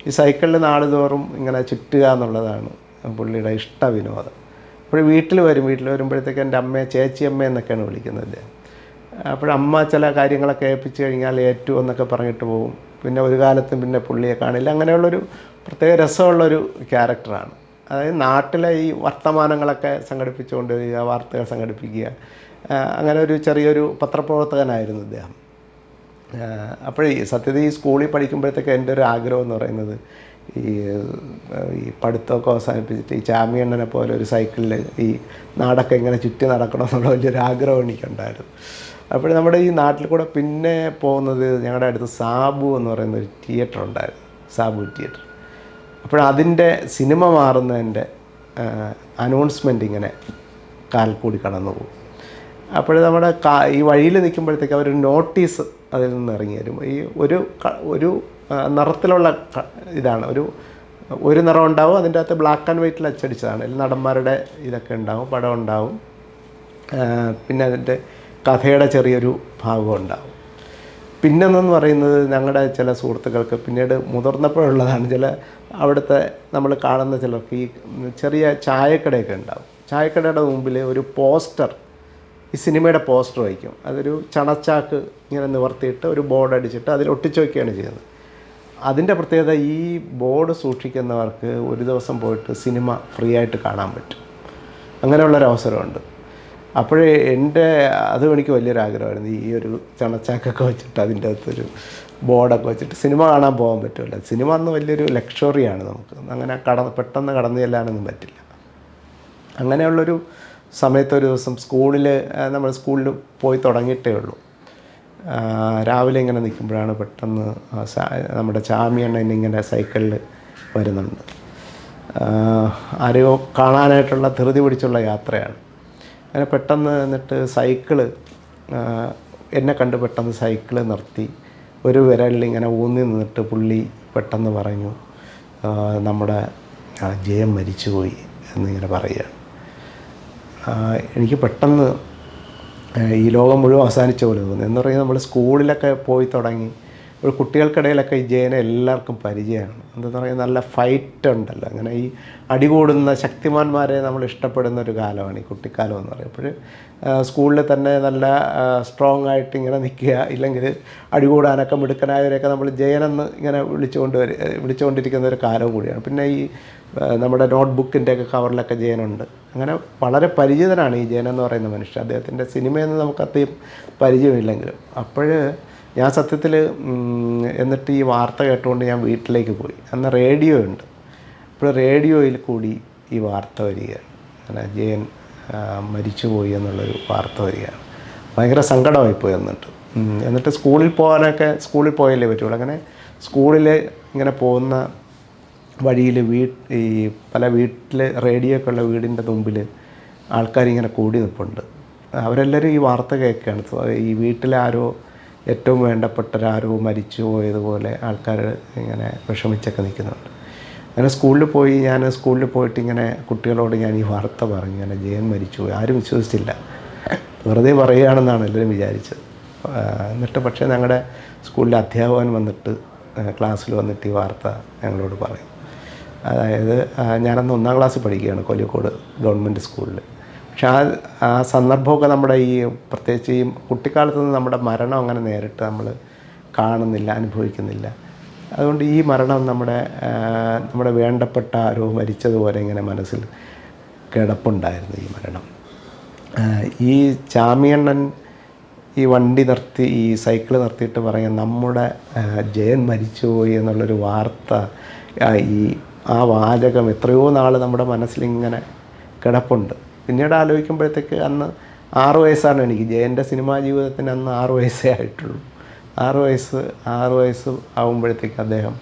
ഈ സൈക്കിളിൽ നാളുതോറും ഇങ്ങനെ ചുറ്റുക എന്നുള്ളതാണ് പുള്ളിയുടെ ഇഷ്ട വിനോദം. അപ്പോൾ വീട്ടിൽ വരുമ്പോഴത്തേക്ക് എൻ്റെ അമ്മയെ ചേച്ചിയമ്മ എന്നൊക്കെയാണ് വിളിക്കുന്നത് അദ്ദേഹം. അപ്പോഴമ്മ ചില കാര്യങ്ങളൊക്കെ ഏൽപ്പിച്ച് കഴിഞ്ഞാൽ ഏറ്റു എന്നൊക്കെ പറഞ്ഞിട്ട് പോകും. പിന്നെ ഒരു കാലത്തും പിന്നെ പുള്ളിയെ കാണില്ല. അങ്ങനെയുള്ളൊരു പ്രത്യേക രസമുള്ളൊരു ക്യാരക്ടറാണ്. അതായത് നാട്ടിലെ ഈ വർത്തമാനങ്ങളൊക്കെ സംഘടിപ്പിച്ചുകൊണ്ട് വരിക, വാർത്തകൾ സംഘടിപ്പിക്കുക, അങ്ങനെ ഒരു ചെറിയൊരു പത്രപ്രവർത്തകനായിരുന്നു അദ്ദേഹം. അപ്പോഴേ സത്യത്തിൽ ഈ സ്കൂളിൽ പഠിക്കുമ്പോഴത്തേക്ക് എൻ്റെ ഒരു ആഗ്രഹം എന്ന് പറയുന്നത് ഈ പഠിത്തമൊക്കെ അവസാനിപ്പിച്ചിട്ട് ഈ ചാമിയണ്ണനെ പോലെ ഒരു സൈക്കിളിൽ ഈ നാടൊക്കെ ഇങ്ങനെ ചുറ്റി നടക്കണമെന്നുള്ള വലിയൊരു ആഗ്രഹം എനിക്കുണ്ടായിരുന്നു. അപ്പോൾ നമ്മുടെ ഈ നാട്ടിൽ കൂടെ പിന്നെ പോകുന്നത് ഞങ്ങളുടെ അടുത്ത് സാബു എന്ന് പറയുന്ന ഒരു തിയേറ്റർ ഉണ്ടായിരുന്നു, സാബു തിയേറ്റർ. അപ്പോഴതിൻ്റെ സിനിമ മാറുന്നതിൻ്റെ അനൗൺസ്മെൻ്റ് ഇങ്ങനെ കാൽ കൂടി കടന്നു പോകും. അപ്പോൾ നമ്മുടെ ഈ വഴിയിൽ നിൽക്കുമ്പോഴത്തേക്ക് അവർ നോട്ടീസ് അതിൽ നിന്ന് ഇറങ്ങി വരും. ഈ ഒരു നിറത്തിലുള്ള ഇതാണ്, ഒരു നിറം ഉണ്ടാവും, അതിൻ്റെ അകത്ത് ബ്ലാക്ക് ആൻഡ് വൈറ്റിൽ അച്ചടിച്ചതാണ്. അതിൽ നടന്മാരുടെ ഇതൊക്കെ ഉണ്ടാവും, പടം ഉണ്ടാവും, പിന്നെ അതിൻ്റെ കഥയുടെ ചെറിയൊരു ഭാഗം ഉണ്ടാവും. പിന്നെന്ന് പറയുന്നത് ഞങ്ങളുടെ ചില സുഹൃത്തുക്കൾക്ക് പിന്നീട് മുതിർന്നപ്പോഴുള്ളതാണ്, ചില അവിടുത്തെ നമ്മൾ കാണുന്ന ചിലർക്ക് ഈ ചെറിയ ചായക്കടയൊക്കെ ഉണ്ടാവും. ചായക്കടയുടെ മുമ്പിൽ ഒരു പോസ്റ്റർ, ഈ സിനിമയുടെ പോസ്റ്റർ വയ്ക്കും. അതൊരു ചണച്ചാക്ക് ഇങ്ങനെ നിവർത്തിയിട്ട് ഒരു ബോർഡ് അടിച്ചിട്ട് അതിൽ ഒട്ടിച്ച് വയ്ക്കുകയാണ് ചെയ്യുന്നത്. അതിൻ്റെ പ്രത്യേകത, ഈ ബോർഡ് സൂക്ഷിക്കുന്നവർക്ക് ഒരു ദിവസം പോയിട്ട് സിനിമ ഫ്രീ ആയിട്ട് കാണാൻ പറ്റും. അങ്ങനെയുള്ളൊരവസരമുണ്ട്. അപ്പോഴേ അതും എനിക്ക് വലിയൊരു ആഗ്രഹമായിരുന്നു, ഈ ഒരു ചണച്ചാക്കൊക്കെ വെച്ചിട്ട് അതിൻ്റെ അകത്തൊരു ബോർഡൊക്കെ വെച്ചിട്ട് സിനിമ കാണാൻ പോകാൻ പറ്റുമല്ലോ. സിനിമ അന്ന് വലിയൊരു ലക്ഷറിയാണ്, നമുക്ക് അങ്ങനെ പെട്ടെന്ന് കടന്നു ചെല്ലാനൊന്നും പറ്റില്ല. അങ്ങനെയുള്ളൊരു സമയത്ത് ഒരു ദിവസം നമ്മൾ സ്കൂളിൽ പോയി തുടങ്ങിയിട്ടേ ഉള്ളൂ. രാവിലെ ഇങ്ങനെ നിൽക്കുമ്പോഴാണ് പെട്ടെന്ന് നമ്മുടെ ചാമിയണ്ണൻ ഇങ്ങനെ സൈക്കിളിൽ വരുന്നുണ്ട്. ആരെയോ കാണാനായിട്ടുള്ള ധൃതി പിടിച്ചുള്ള യാത്രയാണ്. അങ്ങനെ പെട്ടെന്ന് എന്നിട്ട് എന്നെ കണ്ട് പെട്ടെന്ന് സൈക്കിള് നിർത്തി ഒരു വിരലിൽ ഇങ്ങനെ ഊന്നി നിന്നിട്ട് പുള്ളി പെട്ടെന്ന് പറഞ്ഞു, നമ്മുടെ ജയൻ മരിച്ചുപോയി എന്നിങ്ങനെ പറയുകയാണ്. എനിക്ക് പെട്ടെന്ന് ഈ ലോകം മുഴുവൻ അവസാനിച്ച പോലെ തോന്നി. എന്ന് പറയുന്നത് നമ്മൾ സ്കൂളിലൊക്കെ പോയി തുടങ്ങി ഒരു കുട്ടികൾക്കിടയിലൊക്കെ ഈ ജയനെ എല്ലാവർക്കും പരിചയമാണ്. എന്താണെന്ന് പറയുക, നല്ല ഫൈറ്റ് ഉണ്ടല്ലോ, അങ്ങനെ ഈ അടികൂടുന്ന ശക്തിമാന്മാരെ നമ്മൾ ഇഷ്ടപ്പെടുന്ന ഒരു കാലമാണ് ഈ കുട്ടിക്കാലം എന്ന് പറയും. അപ്പോൾ സ്കൂളിൽ തന്നെ നല്ല സ്ട്രോങ് ആയിട്ട് ഇങ്ങനെ നിൽക്കുക, ഇല്ലെങ്കിൽ അടികൂടാനൊക്കെ മിടുക്കനായവരെയൊക്കെ നമ്മൾ ജയനെന്ന് ഇങ്ങനെ വിളിച്ചുകൊണ്ടിരിക്കുന്ന ഒരു കാലവും കൂടിയാണ്. പിന്നെ ഈ നമ്മുടെ നോട്ട് ബുക്കിൻ്റെയൊക്കെ കവറിലൊക്കെ ജയനുണ്ട്. അങ്ങനെ വളരെ പരിചിതനാണ് ഈ ജയൻ എന്ന് പറയുന്ന മനുഷ്യൻ. അദ്ദേഹത്തിൻ്റെ സിനിമയൊന്നും നമുക്ക് അത്രയും പരിചയമില്ലെങ്കിലും. ഞാൻ സത്യത്തിൽ എന്നിട്ട് ഈ വാർത്ത കേട്ടുകൊണ്ട് ഞാൻ വീട്ടിലേക്ക് പോയി. അന്ന് റേഡിയോ ഉണ്ട്. അപ്പോൾ റേഡിയോയിൽ കൂടി ഈ വാർത്ത വരികയാണ്, അങ്ങനെ ജയൻ മരിച്ചുപോയി എന്നുള്ളൊരു വാർത്ത വരികയാണ്. ഭയങ്കര സങ്കടമായിപ്പോയി. എന്നിട്ട് സ്കൂളിൽ പോയല്ലേ പറ്റുള്ളൂ. അങ്ങനെ സ്കൂളിൽ ഇങ്ങനെ പോകുന്ന വഴിയിൽ ഈ പല വീട്ടിൽ റേഡിയോ ഒക്കെ ഉള്ള വീടിൻ്റെ മുമ്പിൽ ആൾക്കാരിങ്ങനെ കൂടി നിൽപ്പുണ്ട്. അവരെല്ലാവരും ഈ വാർത്ത കേൾക്കുകയാണ്. ഈ വീട്ടിലാരോ ഏറ്റവും വേണ്ടപ്പെട്ടവരാരോ മരിച്ചു പോയതുപോലെ ആൾക്കാർ ഇങ്ങനെ വിഷമിച്ചൊക്കെ നിൽക്കുന്നുണ്ട്. അങ്ങനെ സ്കൂളിൽ പോയിട്ട് ഇങ്ങനെ കുട്ടികളോട് ഞാൻ ഈ വാർത്ത പറഞ്ഞു, ഇങ്ങനെ ജയൻ മരിച്ചുപോയി. ആരും വിശ്വസിച്ചില്ല, വെറുതെ പറയുകയാണെന്നാണ് എല്ലാവരും വിചാരിച്ചത്. എന്നിട്ട് പക്ഷേ ഞങ്ങളുടെ സ്കൂളിലെ അധ്യാപകൻ വന്നിട്ട് ക്ലാസ്സിൽ വന്നിട്ട് ഈ വാർത്ത ഞങ്ങളോട് പറയും. അതായത് ഞാനന്ന് 1ാം ക്ലാസ്സിൽ പഠിക്കുകയാണ് കൊല്ലിക്കോട് ഗവൺമെൻറ് സ്കൂളിൽ. പക്ഷെ ആ സന്ദർഭമൊക്കെ നമ്മുടെ പ്രത്യേകിച്ച് ഈ കുട്ടിക്കാലത്ത് നിന്ന് നമ്മുടെ മരണം അങ്ങനെ നേരിട്ട് നമ്മൾ കാണുന്നില്ല, അനുഭവിക്കുന്നില്ല. അതുകൊണ്ട് ഈ മരണം നമ്മുടെ വേണ്ടപ്പെട്ട ആരോ മരിച്ചതുപോലെ ഇങ്ങനെ മനസ്സിൽ കിടപ്പുണ്ടായിരുന്നു ഈ മരണം. ഈ ചാമിയണ്ണൻ ഈ വണ്ടി നിർത്തി, ഈ സൈക്കിൾ നിർത്തിയിട്ട് പറയാം, നമ്മുടെ ജയൻ മരിച്ചുപോയി എന്നുള്ളൊരു വാർത്ത, ആ വാചകം എത്രയോ നാൾ നമ്മുടെ മനസ്സിലിങ്ങനെ കിടപ്പുണ്ട്. പിന്നീട് ആലോചിക്കുമ്പോഴത്തേക്ക് അന്ന് 6 വയസ്സാണ് എനിക്ക്. ജയൻ്റെ സിനിമാ ജീവിതത്തിന് അന്ന് 6 വയസ്സേ ആയിട്ടുള്ളൂ. 6 വയസ്സ് ആകുമ്പോഴത്തേക്ക് അദ്ദേഹം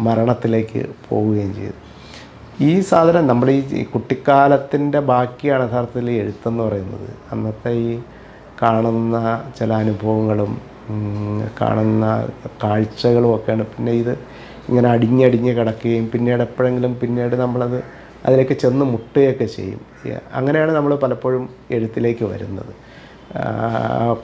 മരണത്തിലേക്ക് പോവുകയും ചെയ്തു. ഈ സാധനം നമ്മുടെ ഈ കുട്ടിക്കാലത്തിൻ്റെ ബാക്കിയാണ് യഥാർത്ഥത്തിൽ എഴുത്തെന്ന് പറയുന്നത്. അന്നത്തെ ഈ കാണുന്ന ചില അനുഭവങ്ങളും കാണുന്ന കാഴ്ചകളും ഒക്കെയാണ് പിന്നെ ഇത് ഇങ്ങനെ അടിഞ്ഞടിഞ്ഞ് കിടക്കുകയും പിന്നീട് അതിലേക്ക് ചെന്ന് മുട്ടുകയൊക്കെ ചെയ്യും. അങ്ങനെയാണ് നമ്മൾ പലപ്പോഴും എഴുത്തിലേക്ക് വരുന്നത്.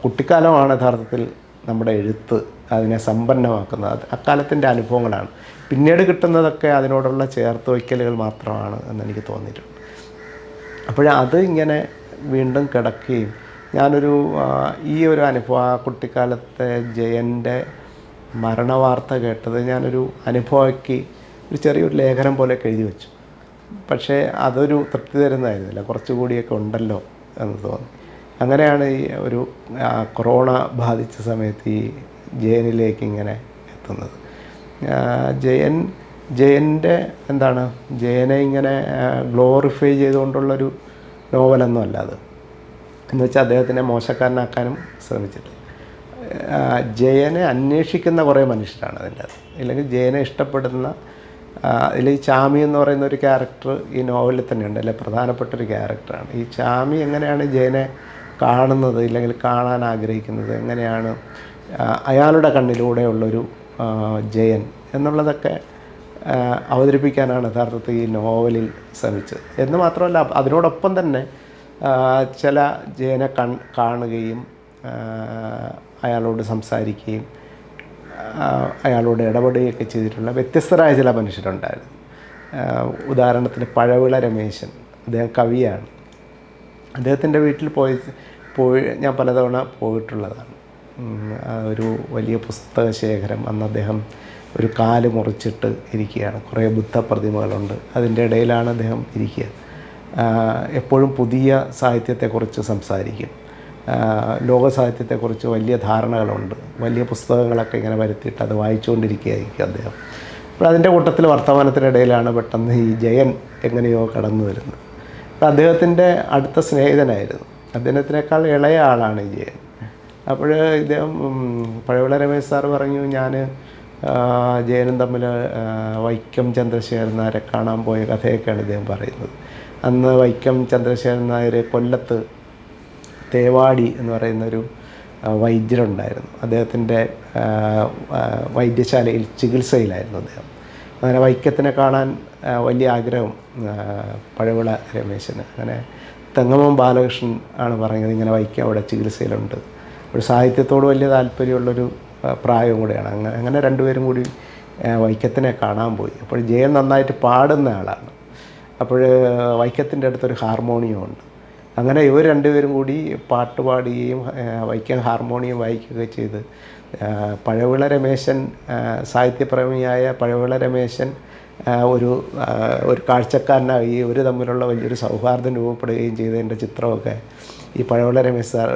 കുട്ടിക്കാലമാണ് യഥാർത്ഥത്തിൽ നമ്മുടെ എഴുത്ത് അതിനെ സമ്പന്നമാക്കുന്നത്. അക്കാലത്തിൻ്റെ അനുഭവങ്ങളാണ്. പിന്നീട് കിട്ടുന്നതൊക്കെ അതിനോടുള്ള ചേർത്ത് വയ്ക്കലുകൾ മാത്രമാണ് എന്നെനിക്ക് തോന്നിയിട്ടുണ്ട്. അത് ഇങ്ങനെ വീണ്ടും കിടക്കുകയും ഞാനൊരു ഈ ഒരു അനുഭവം, ആ കുട്ടിക്കാലത്തെ ജയൻ്റെ മരണവാർത്ത കേട്ടത് ഞാനൊരു അനുഭവമാക്കി ഒരു ചെറിയൊരു ലേഖനം പോലെയൊക്കെ എഴുതി വെച്ചു. പക്ഷേ അതൊരു തൃപ്തി തരുന്നതായിരുന്നില്ല, കുറച്ചുകൂടിയൊക്കെ ഉണ്ടല്ലോ എന്ന് തോന്നി. അങ്ങനെയാണ് ഈ ഒരു കൊറോണ ബാധിച്ച സമയത്ത് ഈ ജയനിലേക്ക് ഇങ്ങനെ എത്തുന്നത്. ജയൻ്റെ ജയനെ ഇങ്ങനെ ഗ്ലോറിഫൈ ചെയ്തുകൊണ്ടുള്ളൊരു നോവലൊന്നും അല്ല അത്. എന്ന് വെച്ചാൽ അദ്ദേഹത്തിനെ മോശക്കാരനാക്കാനും ശ്രമിച്ചിട്ടില്ല. ജയനെ അന്വേഷിക്കുന്ന കുറേ മനുഷ്യരാണ് അതിൻ്റെ അത്. ഇല്ലെങ്കിൽ ജയനെ ഇഷ്ടപ്പെടുന്ന അതിൽ ഈ ചാമി എന്ന് പറയുന്ന ഒരു ക്യാരക്ടർ ഈ നോവലിൽ തന്നെയുണ്ട്, അല്ലെ പ്രധാനപ്പെട്ടൊരു ക്യാരക്ടറാണ്. ഈ ചാമി എങ്ങനെയാണ് ജയനെ കാണുന്നത്, ഇല്ലെങ്കിൽ കാണാൻ ആഗ്രഹിക്കുന്നത്, എങ്ങനെയാണ് അയാളുടെ കണ്ണിലൂടെയുള്ളൊരു ജയൻ എന്നുള്ളതൊക്കെ അവതരിപ്പിക്കാനാണ് യഥാർത്ഥത്തിൽ ഈ നോവലിൽ ശ്രമിച്ചത്. എന്ന് മാത്രമല്ല, അതിനോടൊപ്പം തന്നെ ചില ജയനെ കാണുകയും അയാളോട് സംസാരിക്കുകയും അയാളോട് ഇടപെടുകയൊക്കെ ചെയ്തിട്ടുള്ള വ്യത്യസ്തരായ ചില മനുഷ്യരുണ്ടായിരുന്നു. ഉദാഹരണത്തിന് പഴവിള രമേശൻ, അദ്ദേഹം കവിയാണ്. അദ്ദേഹത്തിൻ്റെ വീട്ടിൽ പോയി ഞാൻ പലതവണ പോയിട്ടുള്ളതാണ്. ഒരു വലിയ പുസ്തക ശേഖരം, അന്ന് അദ്ദേഹം ഒരു കാല് മുറിച്ചിട്ട് ഇരിക്കുകയാണ്, കുറേ ബുദ്ധ പ്രതിമകളുണ്ട്, അതിൻ്റെ ഇടയിലാണ് അദ്ദേഹം ഇരിക്കുക. എപ്പോഴും പുതിയ സാഹിത്യത്തെക്കുറിച്ച് സംസാരിക്കും, ലോക സാഹിത്യത്തെക്കുറിച്ച് വലിയ ധാരണകളുണ്ട്, വലിയ പുസ്തകങ്ങളൊക്കെ ഇങ്ങനെ വരുത്തിയിട്ട് അത് വായിച്ചുകൊണ്ടിരിക്കുകയായിരിക്കും അദ്ദേഹം. അപ്പോൾ അതിൻ്റെ കൂട്ടത്തിൽ വർത്തമാനത്തിനിടയിലാണ് പെട്ടെന്ന് ഈ ജയൻ എങ്ങനെയോ കടന്നു വരുന്നത്. അപ്പോൾ അദ്ദേഹത്തിൻ്റെ അടുത്ത സ്നേഹിതനായിരുന്നു, അദ്ദേഹത്തിനേക്കാൾ ഇളയ ആളാണ് ഈ ജയൻ. അപ്പോൾ ഇദ്ദേഹം പഴവിള രമേശ് സാറ് പറഞ്ഞു, ഞാൻ ജയനും തമ്മിൽ വൈക്കം ചന്ദ്രശേഖരൻ നായരെ കാണാൻ പോയ കഥയൊക്കെയാണ് ഇദ്ദേഹം പറയുന്നത്. അന്ന് വൈക്കം ചന്ദ്രശേഖരൻ നായർ കൊല്ലത്ത് തേവാടി എന്ന് പറയുന്നൊരു വൈദ്യരുണ്ടായിരുന്നു. അദ്ദേഹത്തിൻ്റെ വൈദ്യശാലയിൽ ചികിത്സയിലായിരുന്നു അദ്ദേഹം. അങ്ങനെ വൈക്കത്തിനെ കാണാൻ വലിയ ആഗ്രഹം പഴവിള രമേശന്. അങ്ങനെ തെങ്ങമം ബാലകൃഷ്ണൻ ആണ് പറയുന്നത്, ഇങ്ങനെ വൈക്കം അവിടെ ചികിത്സയിലുണ്ട്. ഒരു സാഹിത്യത്തോട് വലിയ താല്പര്യമുള്ളൊരു പ്രായവും കൂടെയാണ്. അങ്ങനെ രണ്ടുപേരും കൂടി വൈക്കത്തിനെ കാണാൻ പോയി. അപ്പോൾ ജയൻ നന്നായിട്ട് പാടുന്ന ആളാണ്. അപ്പോൾ വൈക്കത്തിൻ്റെ അടുത്തൊരു ഹാർമോണിയം ഉണ്ട്. അങ്ങനെ ഇവർ രണ്ടുപേരും കൂടി പാട്ട് പാടുകയും വൈക്കം ഹാർമോണിയം വായിക്കുകയൊക്കെ ചെയ്ത് പഴവിള രമേശൻ, സാഹിത്യപ്രേമിയായ പഴവിള രമേശൻ ഒരു കാഴ്ചക്കാരനായി ഇവർ തമ്മിലുള്ള വലിയൊരു സൗഹാർദ്ദം രൂപപ്പെടുകയും ചെയ്തതിൻ്റെ ചിത്രമൊക്കെ ഈ പഴവിള രമേശ് സാർ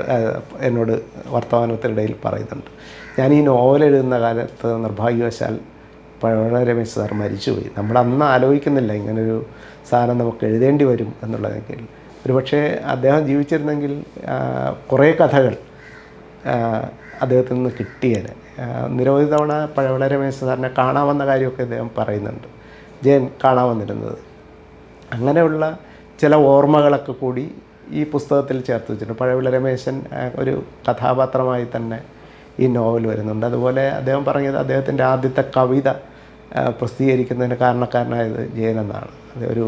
എന്നോട് വർത്തമാനത്തിനിടയിൽ പറയുന്നുണ്ട്. ഞാൻ ഈ നോവൽ എഴുതുന്ന കാലത്ത് നിർഭാഗ്യവശാൽ പഴവിള രമേശ് സാർ മരിച്ചുപോയി. നമ്മൾ അന്ന് ആലോചിക്കുന്നില്ല ഇങ്ങനൊരു സാധനം നമുക്ക് എഴുതേണ്ടി വരും എന്നുള്ളതെങ്കിൽ. ഒരുപക്ഷെ അദ്ദേഹം ജീവിച്ചിരുന്നെങ്കിൽ കുറേ കഥകൾ അദ്ദേഹത്തിൽ നിന്ന് കിട്ടിയേനെ. നിരവധി തവണ പഴവിള രമേശ് സാറിനെ കാണാമെന്ന കാര്യമൊക്കെ അദ്ദേഹം പറയുന്നുണ്ട്, ജയൻ കാണാമെന്നിരുന്നത്. അങ്ങനെയുള്ള ചില ഓർമ്മകളൊക്കെ കൂടി ഈ പുസ്തകത്തിൽ ചേർത്ത് വെച്ചിട്ടുണ്ട്. പഴവിള രമേശൻ ഒരു കഥാപാത്രമായി തന്നെ ഈ നോവൽ വരുന്നുണ്ട്. അതുപോലെ അദ്ദേഹം പറഞ്ഞത് അദ്ദേഹത്തിൻ്റെ ആദ്യത്തെ കവിത പ്രസിദ്ധീകരിക്കുന്നതിന് കാരണക്കാരനായത് ജയൻ എന്നാണ്. ഒരു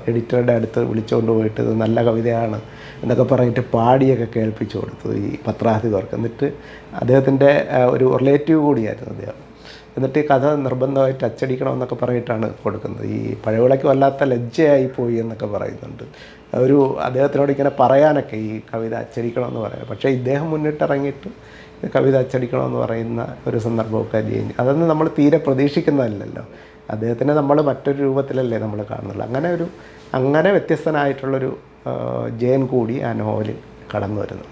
എഡിറ്ററുടെ അടുത്ത് വിളിച്ചുകൊണ്ട് പോയിട്ട് ഇത് നല്ല കവിതയാണ് എന്നൊക്കെ പറഞ്ഞിട്ട് പാടിയൊക്കെ കേൾപ്പിച്ചു കൊടുത്തു ഈ പത്രാധിപർക്ക്. എന്നിട്ട് അദ്ദേഹത്തിൻ്റെ ഒരു റിലേറ്റീവ് കൂടിയായിരുന്നു അദ്ദേഹം. എന്നിട്ട് ഈ കഥ നിർബന്ധമായിട്ട് അച്ചടിക്കണമെന്നൊക്കെ പറഞ്ഞിട്ടാണ് കൊടുക്കുന്നത്. ഈ പഴവിളയ്ക്ക് വല്ലാത്ത ലജ്ജയായി പോയി എന്നൊക്കെ പറയുന്നുണ്ട്. അദ്ദേഹത്തിനോട് ഇങ്ങനെ പറയാനൊക്കെ ഈ കവിത അച്ചടിക്കണമെന്ന് പറയാം. പക്ഷേ ഇദ്ദേഹം മുന്നിട്ടിറങ്ങിയിട്ട് കവിത അച്ചടിക്കണമെന്ന് പറയുന്ന ഒരു സന്ദർഭമൊക്കെ ജയിൻ, അതൊന്നും നമ്മൾ തീരെ പ്രതീക്ഷിക്കുന്നതല്ലല്ലോ. അദ്ദേഹത്തിനെ നമ്മൾ മറ്റൊരു രൂപത്തിലല്ലേ നമ്മൾ കാണുന്നുള്ളൂ. അങ്ങനെ വ്യത്യസ്തനായിട്ടുള്ളൊരു ജയൻ കൂടി ആ നോവലിൽ കടന്നു വരുന്നു.